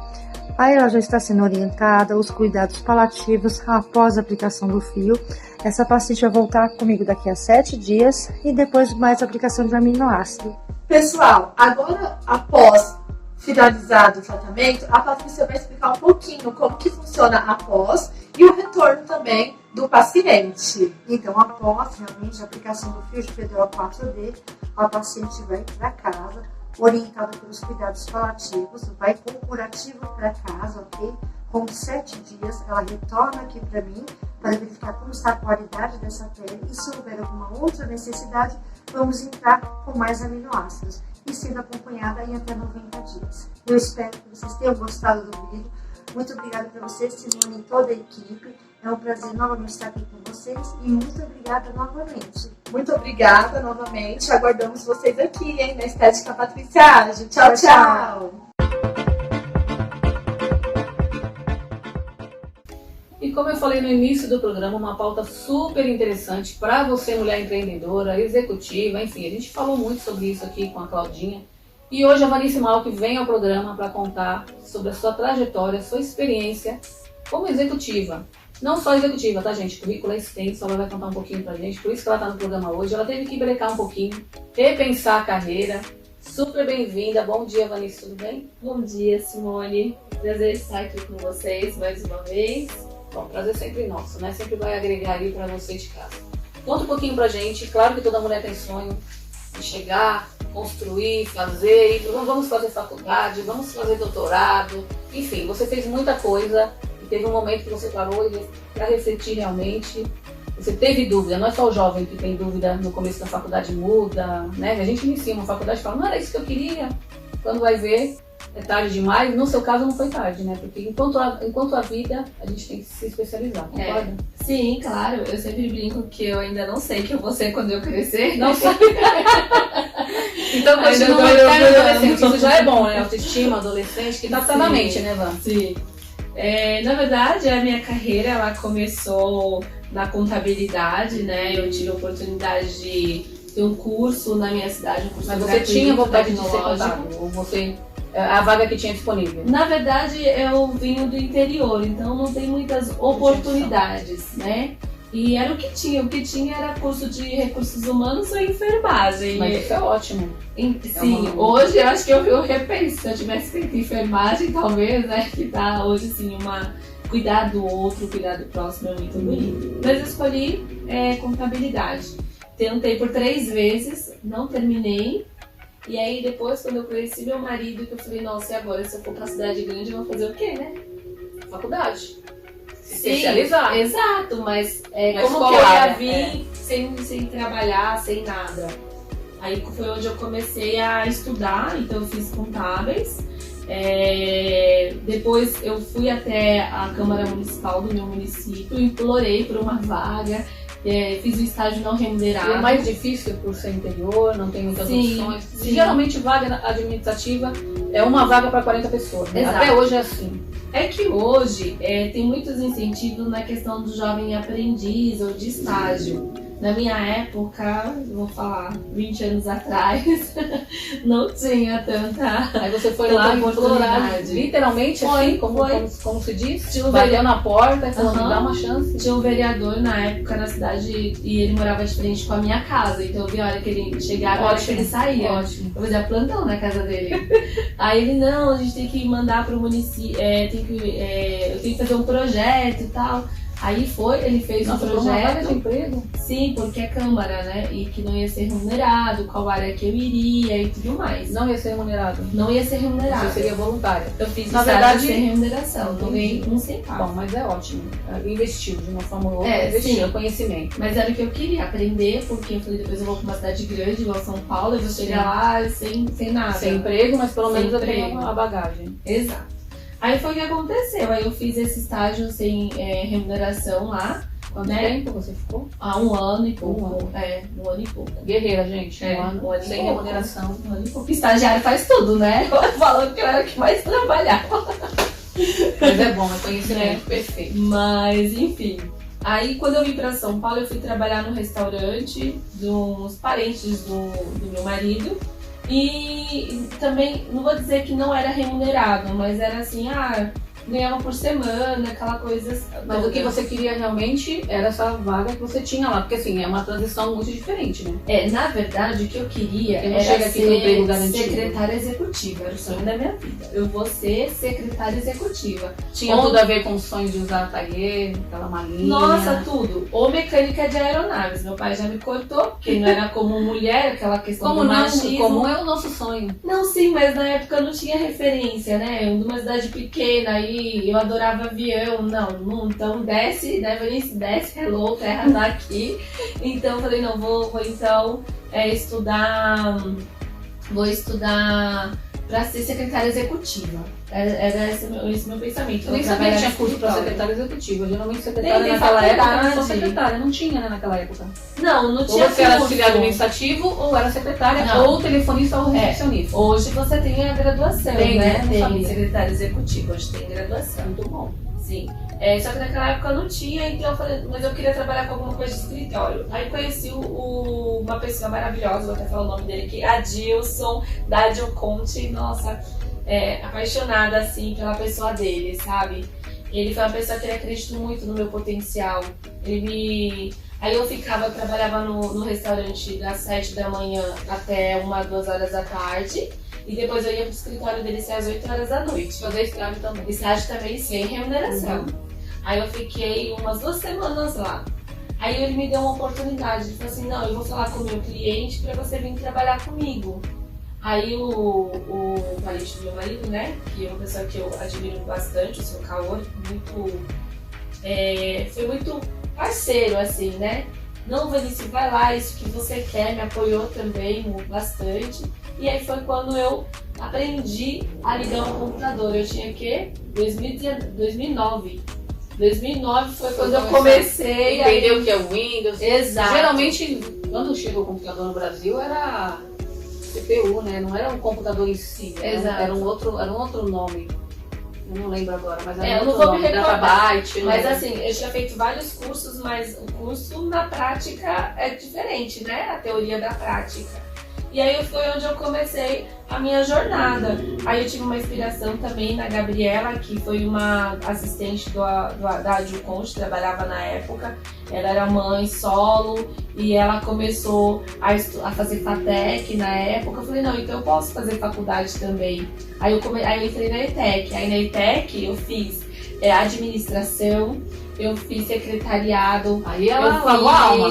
Aí ela já está sendo orientada, os cuidados paliativos após a aplicação do fio. Essa paciente vai voltar comigo daqui a 7 dias e depois mais aplicação de aminoácido. Pessoal, agora após finalizado o tratamento, a Patrícia vai explicar um pouquinho como que funciona após e o retorno também do paciente. Então, após realmente a aplicação do fio de PDO 4D, a paciente vai para casa, orientada pelos cuidados paliativos, vai com o curativo para casa, ok? Com 7 dias, ela retorna aqui para mim para verificar como está a qualidade dessa pele e se houver alguma outra necessidade, vamos entrar com mais aminoácidos e sendo acompanhada em até 90 dias. Eu espero que vocês tenham gostado do vídeo. Muito obrigada para vocês, Simone e toda a equipe. É um prazer novamente estar aqui com vocês e muito obrigada novamente. Muito obrigada novamente. Aguardamos vocês aqui, hein, na Estética Patrícia Ágil. Tchau, tchau. E como eu falei no início do programa, uma pauta super interessante para você, mulher empreendedora, executiva, enfim, a gente falou muito sobre isso aqui com a Claudinha. E hoje a Vanice Malk vem ao programa para contar sobre a sua trajetória, sua experiência como executiva. Não só executiva, tá, gente? O currículo é extenso, ela vai contar um pouquinho pra gente, por isso que ela tá no programa hoje. Ela teve que brecar um pouquinho, repensar a carreira. Super bem-vinda. Bom dia, Vanice, tudo bem? Bom dia, Simone. Prazer estar aqui com vocês mais uma vez. Bom, prazer sempre nosso, né? Sempre vai agregar aí pra você de casa. Conta um pouquinho pra gente. Claro que toda mulher tem sonho de chegar, construir, fazer. Vamos fazer faculdade, vamos fazer doutorado. Enfim, você fez muita coisa e teve um momento que você parou para refletir realmente. Você teve dúvida, não é só o jovem que tem dúvida no começo da faculdade, muda, né? A gente inicia uma faculdade e fala, não era isso que eu queria. Quando vai ver, é tarde demais. No seu caso não foi tarde, né? Porque enquanto a vida, a gente tem que se especializar, concorda? Sim, claro. Eu sempre brinco que eu ainda não sei o que eu vou ser quando eu crescer. Não sei. Então continua adolescente. Isso já é bom, né? Autoestima, adolescente, que tá na mente, né, Van? Sim. Na verdade, a minha carreira ela começou na contabilidade, né? Eu tive a oportunidade de ter um curso na minha cidade, um curso Mas você gratuito, tinha vontade de ser tecnológico. contábil? Ou você... A vaga que tinha disponível? Na verdade, eu vim do interior, então não tem muitas oportunidades, né? E era o que tinha era curso de recursos humanos ou enfermagem. Mas isso é ótimo. Sim, hoje eu acho que eu repenso, se eu tivesse feito enfermagem, talvez, né? Que tá hoje assim, cuidar do outro, cuidar do próximo é muito bonito. Mas eu escolhi contabilidade. Tentei por 3 vezes, não terminei. E aí depois, quando eu conheci meu marido, que eu falei, nossa, e agora? Se eu for pra cidade grande, eu vou fazer o quê, né? Faculdade. Sim, Especializar. Exato, mas Na como escola, que eu ia né? vir sem trabalhar, sem nada? Aí foi onde eu comecei a estudar, então eu fiz contábeis. Depois eu fui até a Câmara Municipal do meu município, implorei por uma vaga. Fiz um estágio não remunerado. E é mais difícil por ser interior, não tem muitas Sim, opções. sim. Geralmente vaga administrativa é uma vaga para 40 pessoas, né? Exato. Até hoje é assim. É que hoje tem muitos incentivos na questão do jovem aprendiz ou de estágio. Na minha época, vou falar, 20 anos atrás, não tinha tanta. Aí você foi lá Tanta implorar, oportunidade. literalmente assim, como se diz, Tinha um bateu na porta e falou, me Aham. dá uma chance. Tinha um vereador na época na cidade e ele morava de frente com a minha casa. Então eu vi a hora que ele chegava e a hora que ele saía. Ótimo. Eu fazia plantão na casa dele. Aí ele, não, a gente tem que mandar pro município, eu tenho que fazer um projeto e tal. Aí ele fez Nossa, um foi uma vaga de projeto. emprego. Sim, porque é Câmara, né? E que não ia ser remunerado, qual área que eu iria e tudo mais. Não ia ser remunerado. Não ia ser remunerado. Você seria voluntária. Eu fiz Na na verdade- verdade sem remuneração, não ganhei um Bom, centavo. mas é ótimo. Investiu de uma forma ou outra, É, investiu sim. no conhecimento. Mas era o que eu queria, aprender, porque eu falei, depois eu vou pra uma cidade grande, igual São Paulo, eu vou chegar lá sem nada. Sem emprego, mas pelo Sem menos eu tenho emprego. a bagagem. Exato. Aí foi o que aconteceu, aí eu fiz esse estágio sem remuneração lá, Quanto né? tempo você ficou? há 1 ano e pouco. Um ano. Um ano e pouco. Guerreira, gente. É, Um ano e sem pouco. remuneração. 1 ano e pouco. Estagiário faz tudo, né? Falando que eu era o que mais trabalhava. Mas é bom, é conhecimento. Perfeito. Mas, enfim. Aí, quando eu vim pra São Paulo, eu fui trabalhar no restaurante de uns parentes do meu marido. E também, não vou dizer que não era remunerado, mas era assim, ganhava por semana, aquela coisa. Mas o que você queria realmente era essa vaga que você tinha lá, porque assim, é uma transição muito diferente, né? Na verdade, o que eu queria Eu não era chego aqui com emprego ser garantido. secretária executiva, era o sonho da minha vida. Eu vou ser secretária executiva. Tinha Ou- tudo a ver com o sonho de usar ateliê, aquela malinha. Nossa, tudo. Ou mecânica de aeronaves. Meu pai já me cortou, porque não era como mulher, aquela questão Como do não, machismo. como é o nosso sonho. Não, sim, mas na época eu não tinha referência, né? Eu de uma cidade pequena, aí eu adorava avião. Não, então desce, né, Vanice, desce, hello, terra tá aqui. Então eu falei, não, vou então vou estudar pra ser secretária executiva. Era esse meu pensamento. Eu nem Vou sabia que trabalhar tinha no curso pra escritório. secretária executiva. Geralmente secretária Tem naquela época era só faculdade. secretária, não tinha, né, naquela época. Não Ou tinha você era curso. auxiliar administrativo, ou era secretária, Não. ou telefonista ou recepcionista. Hoje você tem a graduação, Tem, né? não Tem sabia. secretária executiva, hoje tem graduação. Muito bom. Sim. Só que naquela época eu não tinha, então eu falei, mas eu queria trabalhar com alguma coisa de escritório. Aí conheci uma pessoa maravilhosa, vou até falar o nome dele aqui, Adilson, da Adil Conte. Nossa, apaixonada assim pela pessoa dele, sabe? Ele foi uma pessoa que ele acreditou muito no meu potencial. Aí eu trabalhava no restaurante das 7 da manhã até 1, 2 horas da tarde. E depois eu ia pro escritório dele às 8 horas da noite. Fazer estágio também. Estágio também sem remuneração. Aí eu fiquei umas 2 semanas lá. Aí ele me deu uma oportunidade. Ele falou assim, não, eu vou falar com o meu cliente pra você vir trabalhar comigo. Aí o marido do meu marido, né, que é uma pessoa que eu admiro bastante, o seu Kaori, foi muito parceiro, assim, né? Não, Vanice, vai lá, isso que você quer, me apoiou também bastante. E aí foi quando eu aprendi a ligar um computador. Eu tinha que 2009. 2009 foi quando eu comecei a Entendeu o que é o Windows. Exato. Geralmente, quando chegou o computador no Brasil, era CPU, né? Não era um computador em si. Exato. Era um outro nome. Eu não lembro agora, mas era Eu um não outro vou me nome. recordar. Databyte. Mas né? assim, eu tinha feito vários cursos, mas o curso na prática é diferente, né? A teoria da prática. E aí foi onde eu comecei a minha jornada. Aí eu tive uma inspiração também na Gabriela, que foi uma assistente da Adil Conte, trabalhava na época. Ela era mãe solo e ela começou a fazer FATEC na época. Eu falei, não, então eu posso fazer faculdade também. Aí eu entrei na ETEC. Aí na ETEC eu fiz administração, eu fiz secretariado. Aí ela eu lavou a alma.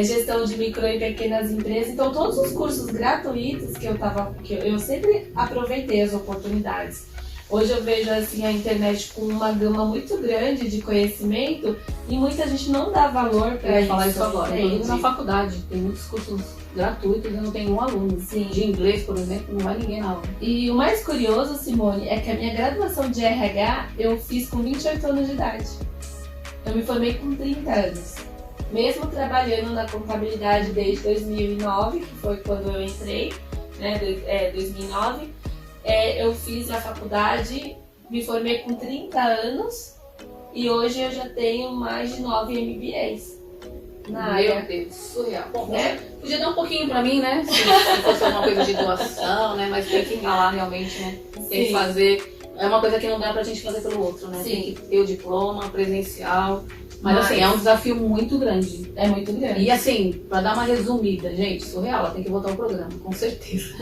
Gestão de micro e pequenas empresas. Então todos os cursos gratuitos que eu sempre aproveitei as oportunidades. Hoje eu vejo assim a internet com uma gama muito grande de conhecimento e muita gente não dá valor para Eu ia isso. falar isso agora. entende? Inclusive na faculdade, tem muitos cursos gratuitos e não tem um aluno. Sim. De inglês, por exemplo, não vai ninguém na aula. E o mais curioso, Simone, é que a minha graduação de RH eu fiz com 28 anos de idade. Eu me formei com 30 anos. Mesmo trabalhando na contabilidade desde 2009, que foi quando eu entrei, né, 2009, eu fiz a faculdade, me formei com 30 anos e hoje eu já tenho mais de 9 MBAs na área. Meu Deus, surreal. Bom, Né? podia dar um pouquinho pra mim, né? Se fosse alguma coisa de doação, né? Mas tem que ralar realmente, né? Tem que Sim. fazer. É uma coisa que não dá pra gente fazer pelo outro, né? Sim. Tem que ter o diploma presencial. Mas Mas- assim, é um desafio muito grande. É muito grande. E assim, pra dar uma resumida, gente, surreal, ela tem que voltar ao programa, com certeza.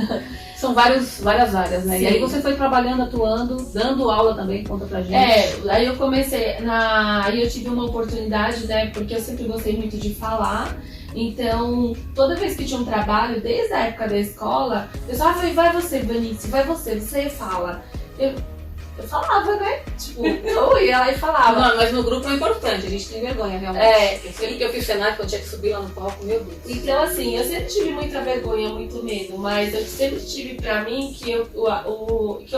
São várias áreas, né? Sim. E aí você foi trabalhando, atuando, dando aula também, conta pra gente. Aí eu comecei, aí eu tive uma oportunidade, né, porque eu sempre gostei muito de falar, então toda vez que tinha um trabalho, desde a época da escola, o pessoal falava, vai você, Vanice, vai você fala. Eu falava, né, tipo, eu ia lá e falava. Não, mas no grupo é importante, a gente tem vergonha realmente. Sempre que eu fiz cenário, que eu tinha que subir lá no palco, meu Deus. Então, assim, eu sempre tive muita vergonha, muito medo, mas eu sempre tive pra mim que eu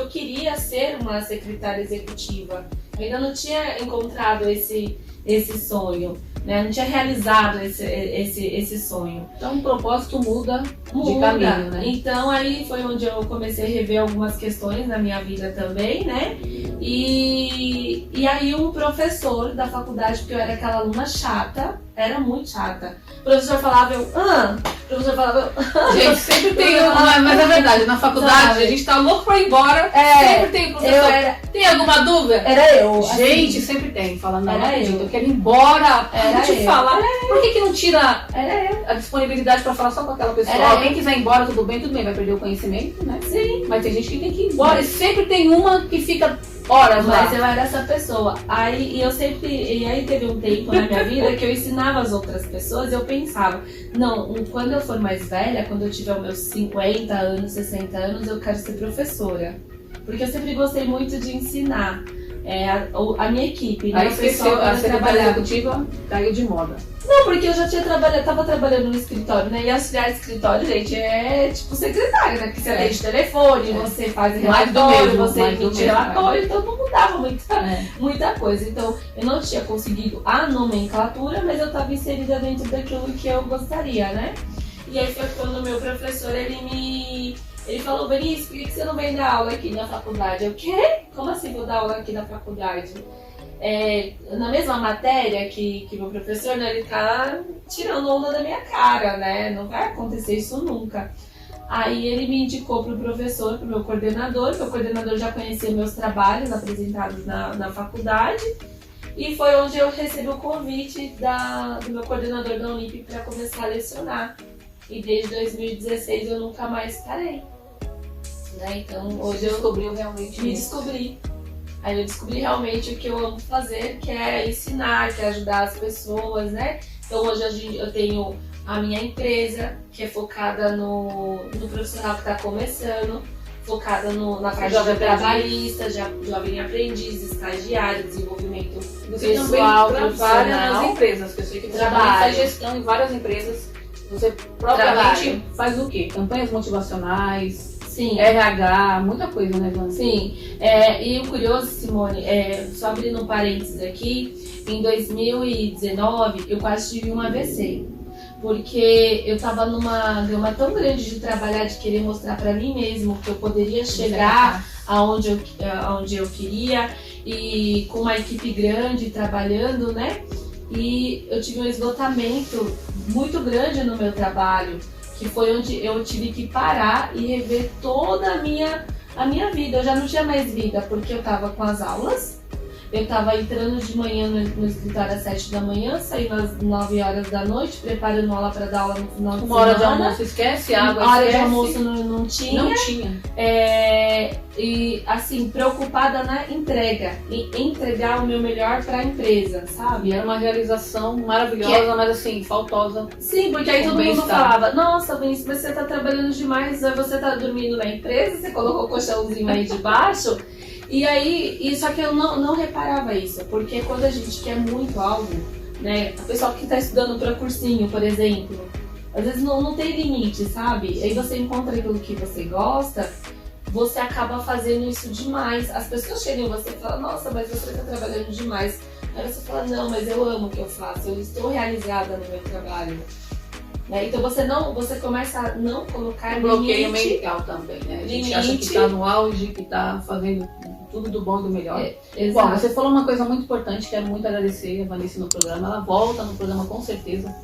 queria ser uma secretária executiva. Eu ainda não tinha encontrado esse sonho, né? Não tinha realizado esse sonho. Então o propósito muda de Muda. caminho, né? Então aí foi onde eu comecei a rever algumas questões na minha vida também, né? E aí o professor da faculdade, porque eu era aquela aluna chata, era muito chata. O professor falava, o professor falava, Gente, sempre tem mas é verdade, na faculdade a gente tá louco pra ir embora, sempre tem professor. Tem alguma dúvida? Era eu. Gente, assim, sempre tem, falando, não era acredito, eu. eu quero ir embora, Era te eu. falar. Por que não tira Era eu. a disponibilidade pra falar só com aquela pessoa? Era Quem quiser ir embora, tudo bem, vai perder o conhecimento, né? Sim. Mas tem gente que tem que ir embora e sempre tem uma que fica horas lá. Mas eu era essa pessoa. Aí teve um tempo na minha vida que eu ensinava as outras pessoas e eu pensava, não, quando eu for mais velha, quando eu tiver os meus 50 anos, 60 anos, eu quero ser professora. Porque eu sempre gostei muito de ensinar. A minha equipe, né? Aí esqueceu, a secretária executiva caiu de moda. Não, porque eu já tava trabalhando no escritório, né? E auxiliar de escritório, gente, é tipo secretária, né? Porque você atende telefone, você faz relatório, você emite relatório, então não mudava muita coisa. Então, eu não tinha conseguido a nomenclatura, mas eu estava inserida dentro daquilo que eu gostaria, né? E aí foi quando o meu professor, ele falou, Benício, por que você não vem dar aula aqui na faculdade? Eu, quê? Como assim vou dar aula aqui na faculdade? Na mesma matéria que meu professor, né, ele tá tirando onda da minha cara, né? Não vai acontecer isso nunca. Aí ele me indicou pro professor, pro meu coordenador já conhecia meus trabalhos apresentados na faculdade. E foi onde eu recebi o convite do meu coordenador da Unip para começar a lecionar. E desde 2016 eu nunca mais parei. Né? Então hoje eu me descobri. Aí eu descobri realmente o que eu amo fazer, que é ensinar, que é ajudar as pessoas, né? Então hoje eu tenho a minha empresa, que é focada no profissional que está começando, focada na parte de trabalhista, jovem aprendiz, estagiário, desenvolvimento pessoal, Você também trabalha nas empresas, que eu sei que você também faz gestão em várias empresas. Você propriamente faz o quê? Campanhas motivacionais, sim. RH, muita coisa, né, Vânia? Sim. E o curioso, Simone, só abrindo um parênteses aqui, em 2019 eu quase tive um AVC. Porque eu tava numa gama tão grande de trabalhar, de querer mostrar pra mim mesmo que eu poderia chegar aonde eu queria, e com uma equipe grande trabalhando, né? E eu tive um esgotamento muito grande no meu trabalho, que foi onde eu tive que parar e rever toda a minha vida. Eu já não tinha mais vida, porque eu tava com as aulas, eu tava entrando de manhã no escritório às 7 da manhã, saindo às 9 horas da noite, preparando aula para dar aula no final de semana. Uma hora de almoço esquece, água esquece. Hora de almoço não tinha. Não tinha. E assim, preocupada na entrega, em entregar o meu melhor para a empresa, sabe? E era uma realização maravilhosa, mas assim, faltosa. Sim, porque aí todo mundo falava, nossa, Vinícius, mas você tá trabalhando demais, você tá dormindo na empresa, você colocou o colchãozinho aí debaixo. E aí, só que eu não reparava isso, porque quando a gente quer muito algo, né, o pessoal que tá estudando para cursinho, por exemplo, às vezes não tem limite, sabe? Aí você encontra aquilo que você gosta, você acaba fazendo isso demais. As pessoas chegam em você e falam, nossa, mas você tá trabalhando demais. Aí você fala, não, mas eu amo o que eu faço, eu estou realizada no meu trabalho. Né? Então você começa a não colocar limite. Bloqueio mental também, né? A gente acha que tá no auge, que tá fazendo tudo do bom e do melhor. Bom, você falou uma coisa muito importante, quero muito agradecer a Vanessa no programa, ela volta no programa com certeza.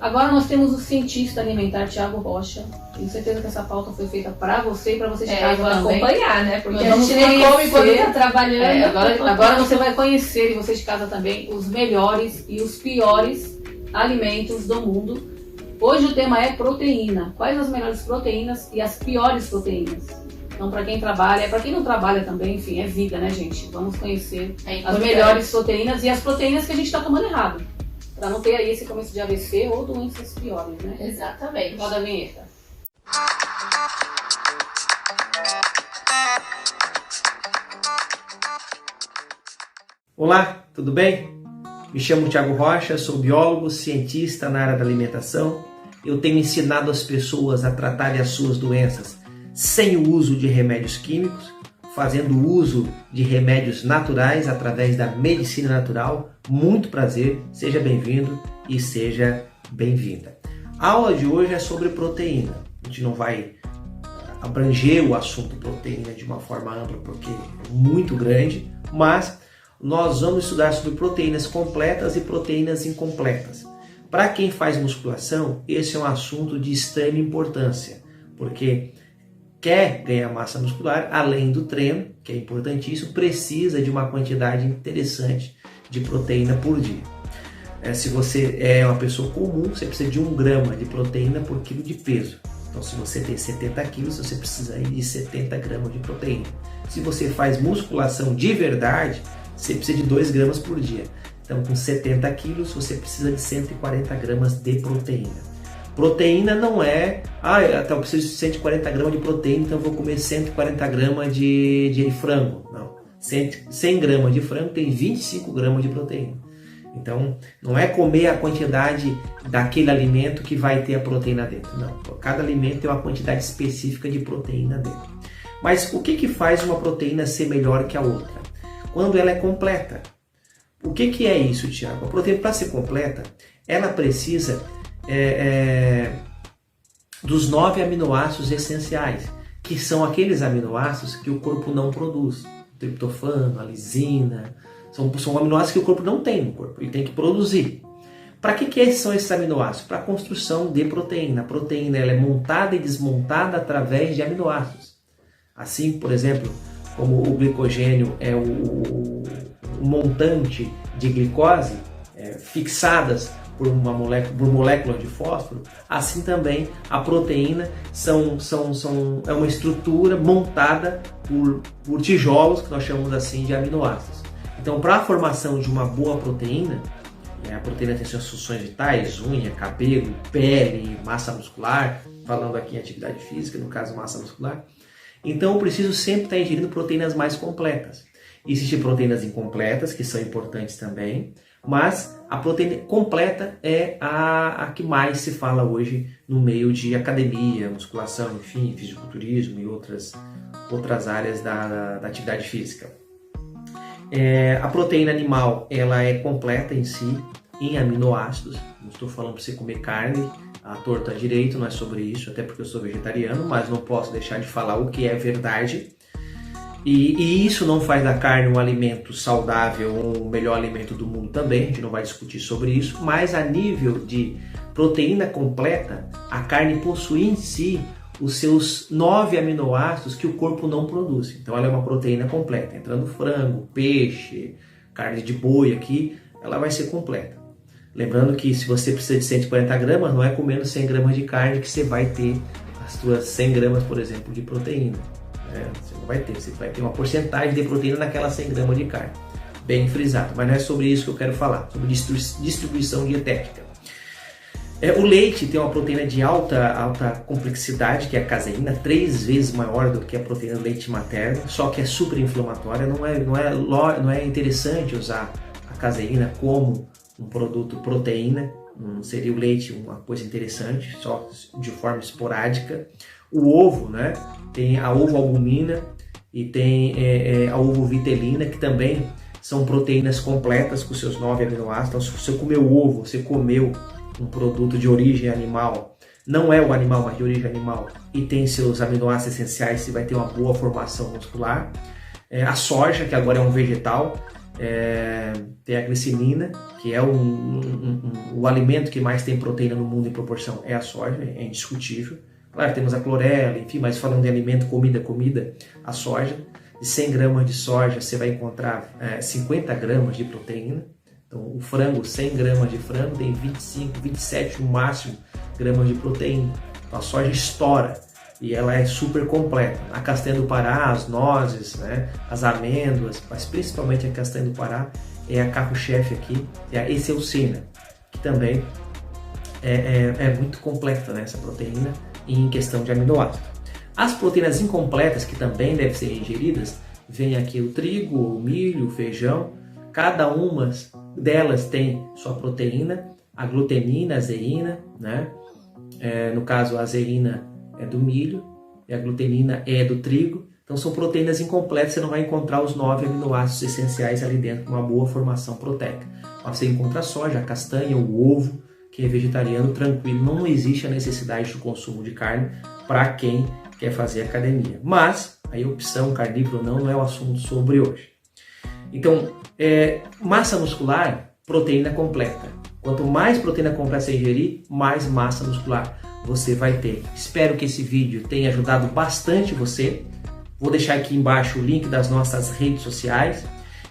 Agora nós temos o cientista alimentar Thiago Rocha. Tenho certeza que essa pauta foi feita para você e para vocês de casa também. Acompanhar, né? Porque a gente nem come quando tá trabalhando. Agora você vai conhecer, e vocês de casa também, os melhores e os piores alimentos do mundo. Hoje o tema é proteína. Quais as melhores proteínas e as piores proteínas? Então, para quem trabalha, para quem não trabalha também, enfim, é vida, né, gente? Vamos conhecer as melhores proteínas e as proteínas que a gente está tomando errado. Para não ter aí esse começo de AVC ou doenças piores, né? Exatamente. Roda a vinheta. Olá, tudo bem? Me chamo Thiago Rocha, sou biólogo, cientista na área da alimentação. Eu tenho ensinado as pessoas a tratarem as suas doenças sem o uso de remédios químicos, fazendo uso de remédios naturais através da medicina natural. Muito prazer, seja bem-vindo e seja bem-vinda. A aula de hoje é sobre proteína. A gente não vai abranger o assunto proteína de uma forma ampla, porque é muito grande, mas nós vamos estudar sobre proteínas completas e proteínas incompletas. Para quem faz musculação, esse é um assunto de extrema importância, porque quer ganhar massa muscular, além do treino, que é importantíssimo, precisa de uma quantidade interessante de proteína por dia. Se você é uma pessoa comum, você precisa de 1 grama de proteína por quilo de peso. Então, se você tem 70 quilos, você precisa de 70 gramas de proteína. Se você faz musculação de verdade, você precisa de 2 gramas por dia. Então, com 70 quilos, você precisa de 140 gramas de proteína. Proteína não é, eu preciso de 140 gramas de proteína, então eu vou comer 140 gramas de frango. Não, 100 gramas de frango tem 25 gramas de proteína. Então, não é comer a quantidade daquele alimento que vai ter a proteína dentro. Não, cada alimento tem uma quantidade específica de proteína dentro. Mas o que faz uma proteína ser melhor que a outra? Quando ela é completa. O que é isso, Tiago? A proteína, para ser completa, ela precisa dos 9 aminoácidos essenciais, que são aqueles aminoácidos que o corpo não produz. Triptofano, a lisina, são aminoácidos que o corpo não tem no corpo, ele tem que produzir. Para que são esses aminoácidos? Para a construção de proteína. A proteína ela é montada e desmontada através de aminoácidos. Assim, por exemplo, como o glicogênio é o montante de glicose fixadas por moléculas de fósforo, assim também a proteína é uma estrutura montada por tijolos, que nós chamamos assim de aminoácidos. Então, para a formação de uma boa proteína, a proteína tem suas funções vitais, unha, cabelo, pele, massa muscular, falando aqui em atividade física, no caso massa muscular. Então eu preciso sempre estar ingerindo proteínas mais completas. Existem proteínas incompletas, que são importantes também, mas a proteína completa é a que mais se fala hoje no meio de academia, musculação, enfim, fisiculturismo e outras áreas da atividade física. A proteína animal ela é completa em si, em aminoácidos. Não estou falando para você comer carne à torta à direito, não é sobre isso, até porque eu sou vegetariano, mas não posso deixar de falar o que é verdade. E isso não faz da carne um alimento saudável ou o melhor alimento do mundo também, a gente não vai discutir sobre isso, mas a nível de proteína completa, a carne possui em si os seus 9 aminoácidos que o corpo não produz. Então ela é uma proteína completa, entrando frango, peixe, carne de boi aqui, ela vai ser completa. Lembrando que se você precisa de 140 gramas, não é comendo 100 gramas de carne que você vai ter as suas 100 gramas, por exemplo, de proteína. Você não vai ter, você vai ter uma porcentagem de proteína naquelas 100 gramas de carne. Bem frisado, mas não é sobre isso que eu quero falar, sobre distribuição dietética. O leite tem uma proteína de alta complexidade, que é a caseína, 3 vezes maior do que a proteína do leite materno, só que é super inflamatória, não é interessante usar a caseína como um produto proteína, não seria o leite uma coisa interessante, só de forma esporádica. O ovo, né, tem a ovo-albumina e tem a ovo-vitelina, que também são proteínas completas com seus 9 aminoácidos. Então, se você comeu ovo, você comeu um produto de origem animal, não é o animal, mas de origem animal, e tem seus aminoácidos essenciais, você vai ter uma boa formação muscular. A soja, que agora é um vegetal, tem a glicinina, que é o alimento que mais tem proteína no mundo em proporção, é a soja, é indiscutível. Claro, temos a clorela, enfim, mas falando de alimento, comida, a soja. De 100 gramas de soja, você vai encontrar 50 gramas de proteína. Então, o frango, 100 gramas de frango, tem 25, 27 no máximo gramas de proteína. Então, a soja estoura e ela é super completa. A castanha do Pará, as nozes, né, as amêndoas, mas principalmente a castanha do Pará é a carro-chefe aqui, é a Eceucina, que também é muito completa, né, essa proteína em questão de aminoácidos. As proteínas incompletas, que também devem ser ingeridas, vem aqui o trigo, o milho, o feijão. Cada uma delas tem sua proteína, a glutenina, a zeína, né? No caso, a zeína é do milho e a glutenina é do trigo. Então são proteínas incompletas, você não vai encontrar os 9 aminoácidos essenciais ali dentro, com uma boa formação proteica. Mas você encontra a soja, a castanha, o ovo, que é vegetariano, tranquilo. Não existe a necessidade do consumo de carne para quem quer fazer academia. Mas a opção carnívoro não é o assunto sobre hoje. Então, massa muscular, proteína completa. Quanto mais proteína completa você ingerir, mais massa muscular você vai ter. Espero que esse vídeo tenha ajudado bastante você. Vou deixar aqui embaixo o link das nossas redes sociais.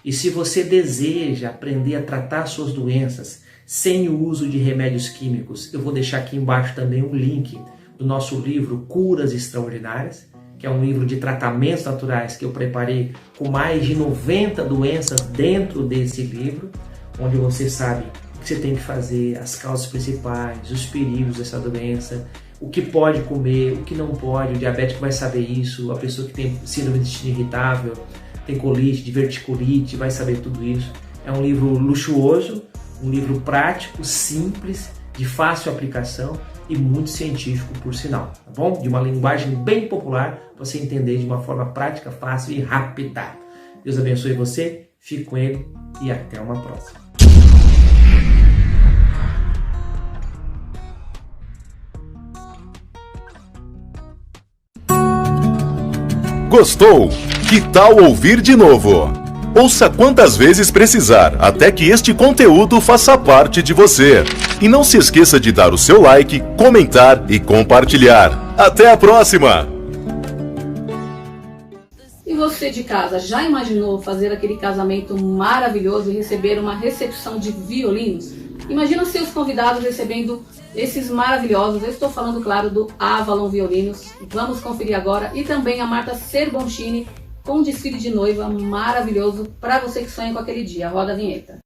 E se você deseja aprender a tratar suas doenças sem o uso de remédios químicos, eu vou deixar aqui embaixo também um link do nosso livro Curas Extraordinárias, que é um livro de tratamentos naturais que eu preparei com mais de 90 doenças dentro desse livro, onde você sabe o que você tem que fazer, as causas principais, os perigos dessa doença, o que pode comer, o que não pode, o diabético vai saber isso, a pessoa que tem síndrome de intestino irritável, tem colite, diverticulite, vai saber tudo isso. É um livro luxuoso, um livro prático, simples, de fácil aplicação e muito científico, por sinal, tá bom? De uma linguagem bem popular, para você entender de uma forma prática, fácil e rápida. Deus abençoe você, fique com ele e até uma próxima. Gostou? Que tal ouvir de novo? Ouça quantas vezes precisar, até que este conteúdo faça parte de você. E não se esqueça de dar o seu like, comentar e compartilhar. Até a próxima! E você de casa, já imaginou fazer aquele casamento maravilhoso e receber uma recepção de violinos? Imagina seus convidados recebendo esses maravilhosos, eu estou falando, claro, do Avalon Violinos. Vamos conferir agora. E também a Marta Serboncini, com um desfile de noiva maravilhoso para você que sonha com aquele dia. Roda a vinheta.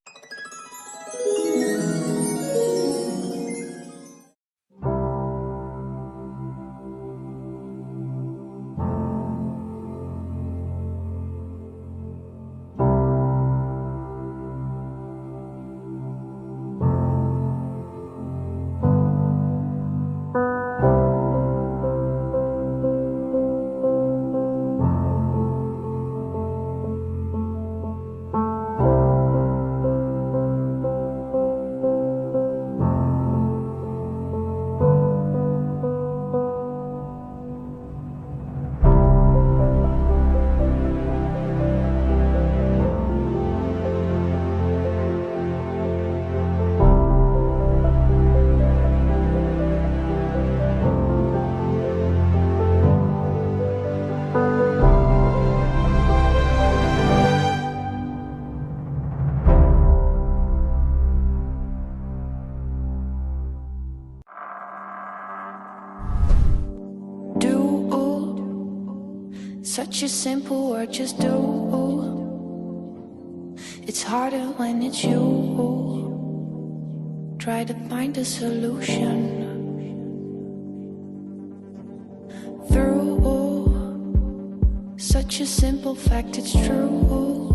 Such a simple word, just do. It's harder when it's you. Try to find a solution through such a simple fact, it's true.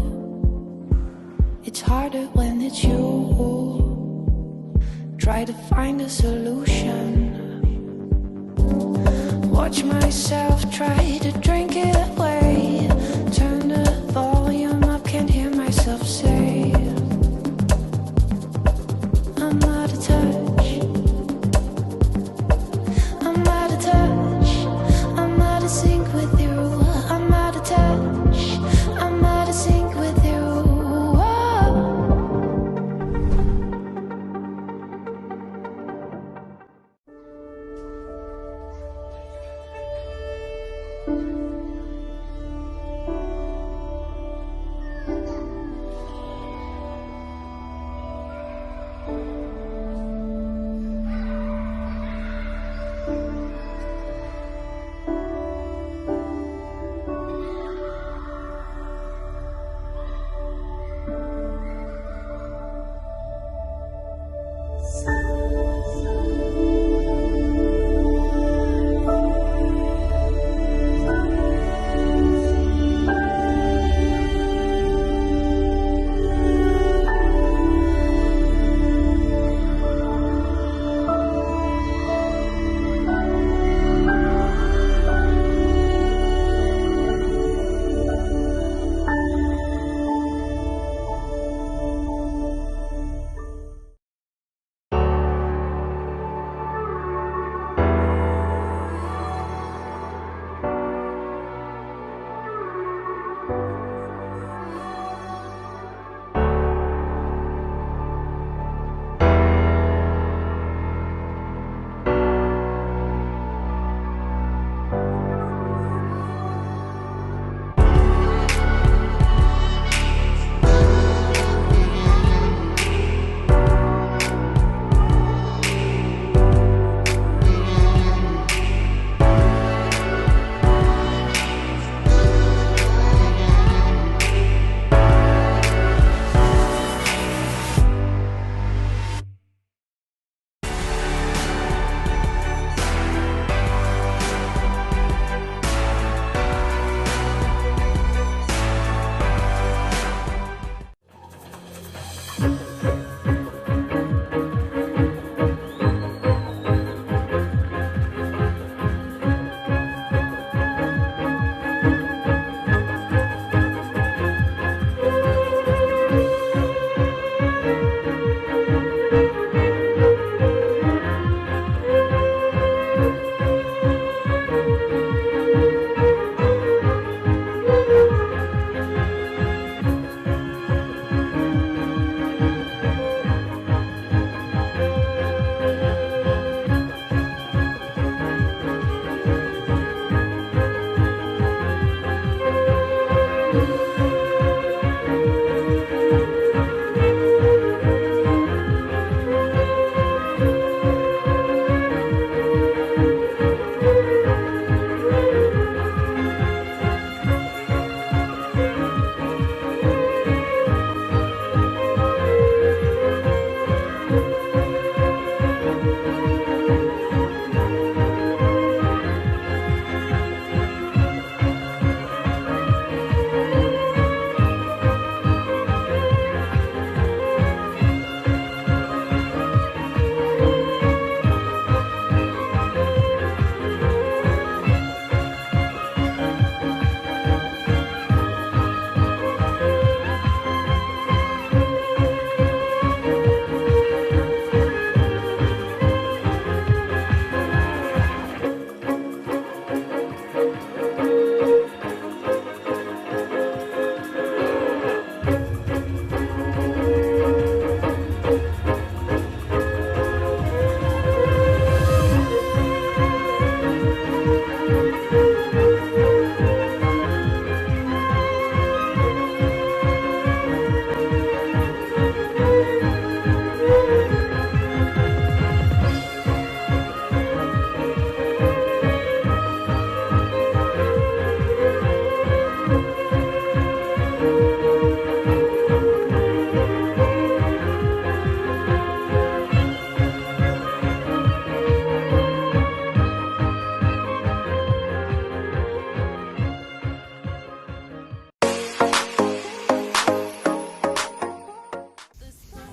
It's harder when it's you. Try to find a solution. Watch myself try to drink it away. Turn the volume up, can't hear myself say I'm out of touch. I'm out of touch. I'm out of sync with you. I'm out of touch. I'm out of sync with you.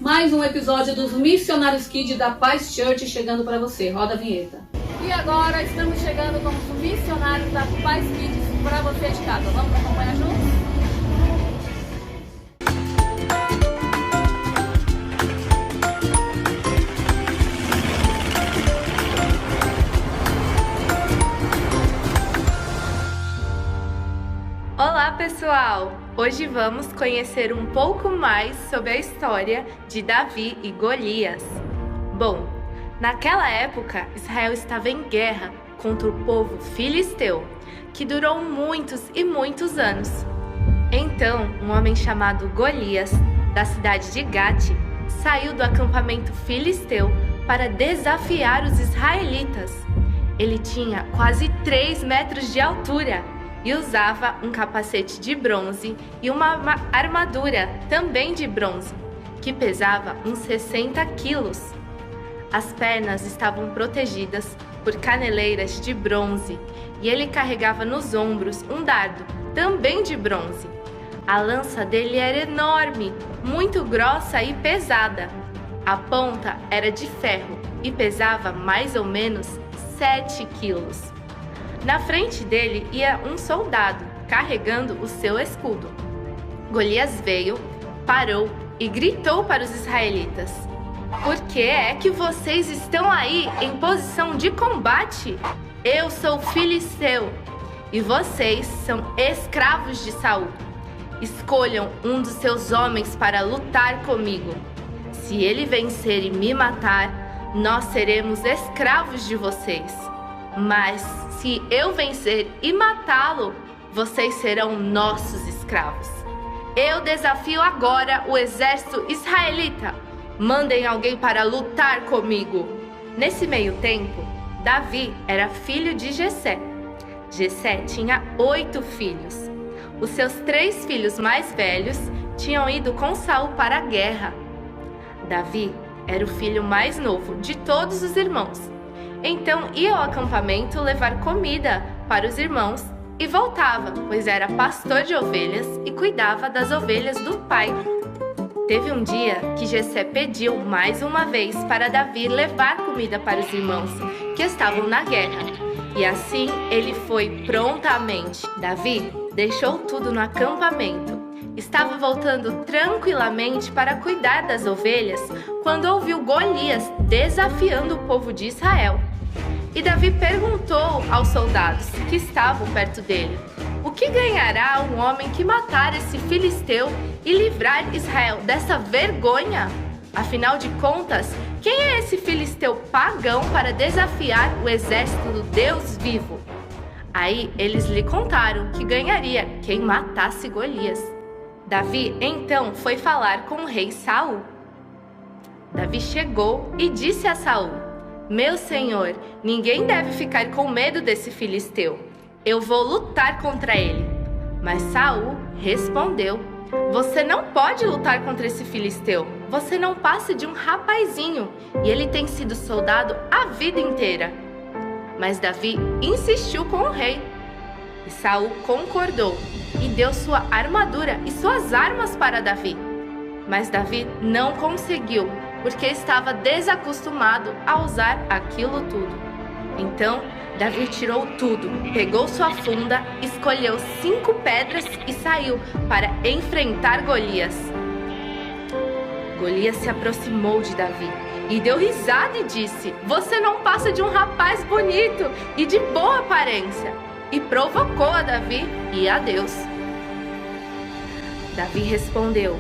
Mais um episódio dos Missionários Kids da Paz Church chegando para você. Roda a vinheta. E agora estamos chegando com os missionários da Paz Kids para você de casa. Vamos acompanhar juntos? Olá pessoal! Hoje vamos conhecer um pouco mais sobre a história de Davi e Golias. Bom, naquela época Israel estava em guerra contra o povo filisteu, que durou muitos e muitos anos. Então, um homem chamado Golias, da cidade de Gate, saiu do acampamento filisteu para desafiar os israelitas. Ele tinha quase 3 metros de altura e usava um capacete de bronze e uma armadura também de bronze, que pesava uns 60 quilos. As pernas estavam protegidas por caneleiras de bronze e ele carregava nos ombros um dardo, também de bronze. A lança dele era enorme, muito grossa e pesada. A ponta era de ferro e pesava mais ou menos 7 quilos. Na frente dele ia um soldado, carregando o seu escudo. Golias veio, parou e gritou para os israelitas: "Por que é que vocês estão aí em posição de combate? Eu sou filisteu e vocês são escravos de Saul. Escolham um dos seus homens para lutar comigo. Se ele vencer e me matar, nós seremos escravos de vocês. Mas se eu vencer e matá-lo, vocês serão nossos escravos. Eu desafio agora o exército israelita. Mandem alguém para lutar comigo." Nesse meio tempo, Davi era filho de Jessé. Jessé tinha 8 filhos. Os seus 3 filhos mais velhos tinham ido com Saul para a guerra. Davi era o filho mais novo de todos os irmãos. Então ia ao acampamento levar comida para os irmãos e voltava, pois era pastor de ovelhas e cuidava das ovelhas do pai. Teve um dia que Jessé pediu mais uma vez para Davi levar comida para os irmãos que estavam na guerra. E assim ele foi prontamente. Davi deixou tudo no acampamento. Estava voltando tranquilamente para cuidar das ovelhas quando ouviu Golias desafiando o povo de Israel. E Davi perguntou aos soldados que estavam perto dele: "O que ganhará um homem que matar esse filisteu e livrar Israel dessa vergonha? Afinal de contas, quem é esse filisteu pagão para desafiar o exército do Deus vivo?" Aí eles lhe contaram que ganharia quem matasse Golias. Davi então foi falar com o rei Saul. Davi chegou e disse a Saul: "Meu senhor, ninguém deve ficar com medo desse filisteu. Eu vou lutar contra ele." Mas Saul respondeu: "Você não pode lutar contra esse filisteu. Você não passa de um rapazinho e ele tem sido soldado a vida inteira." Mas Davi insistiu com o rei. E Saul concordou e deu sua armadura e suas armas para Davi. Mas Davi não conseguiu, porque estava desacostumado a usar aquilo tudo. Então, Davi tirou tudo, pegou sua funda, escolheu 5 pedras e saiu para enfrentar Golias. Golias se aproximou de Davi e deu risada e disse: "Você não passa de um rapaz bonito e de boa aparência." E provocou a Davi e a Deus. Davi respondeu: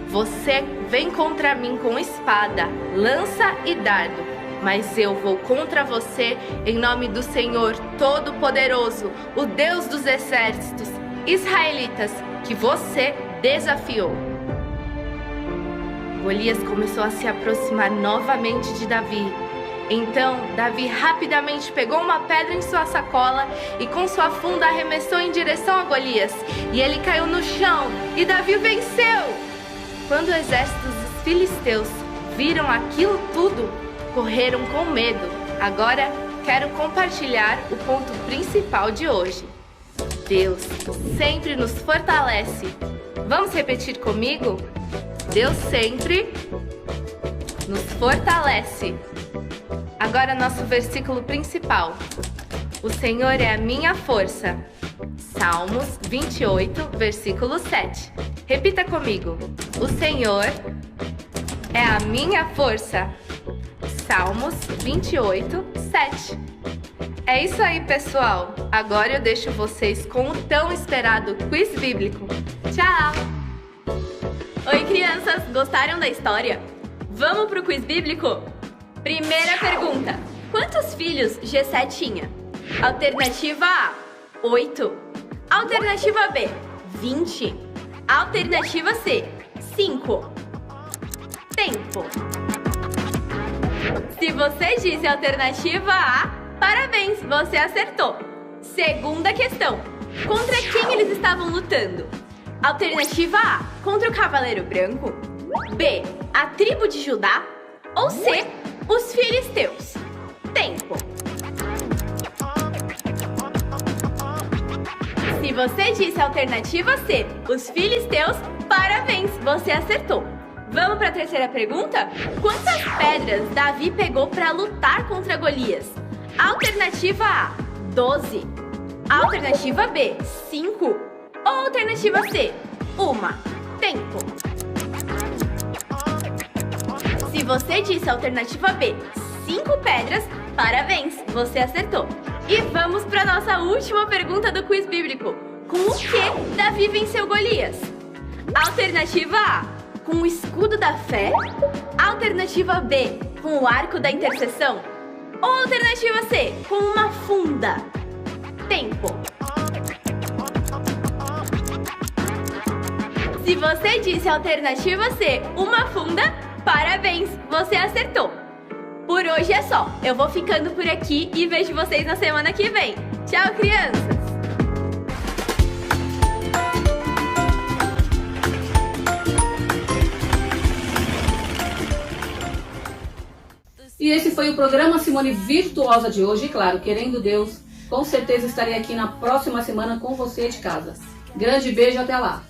"Você vem contra mim com espada, lança e dardo, mas eu vou contra você em nome do Senhor Todo-Poderoso, o Deus dos exércitos, israelitas, que você desafiou." Golias começou a se aproximar novamente de Davi. Então, Davi rapidamente pegou uma pedra em sua sacola e com sua funda arremessou em direção a Golias. E ele caiu no chão e Davi venceu! Quando o exército dos filisteus viram aquilo tudo, correram com medo. Agora, quero compartilhar o ponto principal de hoje. Deus sempre nos fortalece. Vamos repetir comigo? Deus sempre nos fortalece. Agora nosso versículo principal. O Senhor é a minha força. Salmos 28, versículo 7. Repita comigo. O Senhor é a minha força. Salmos 28, 7. É isso aí, pessoal. Agora eu deixo vocês com o tão esperado quiz bíblico. Tchau! Oi, crianças! Gostaram da história? Vamos pro quiz bíblico? Primeira pergunta. Quantos filhos Jessé tinha? Alternativa A, 8. Alternativa B, 20. Alternativa C, 5. Tempo. Se você disse alternativa A, parabéns, você acertou. Segunda questão. Contra quem eles estavam lutando? Alternativa A, contra o Cavaleiro Branco. B, a tribo de Judá. Ou C, os filisteus. Tempo. Se você disse a alternativa C, os filisteus, parabéns, você acertou. Vamos para a terceira pergunta? Quantas pedras Davi pegou para lutar contra Golias? Alternativa A, 12. Alternativa B, 5. Ou alternativa C, 1. Tempo. Se você disse a alternativa B, 5 pedras, parabéns, você acertou. E vamos para nossa última pergunta do quiz bíblico. Com o que Davi venceu Golias? Alternativa A, com o escudo da fé. Alternativa B, com o arco da intercessão. Ou alternativa C, com uma funda. Tempo. Se você disse a alternativa C, uma funda, parabéns, você acertou. Por hoje é só. Eu vou ficando por aqui e vejo vocês na semana que vem. Tchau, crianças! E esse foi o programa Simone Virtuosa de hoje. E claro, querendo Deus, com certeza estarei aqui na próxima semana com você de casa. Grande beijo, até lá!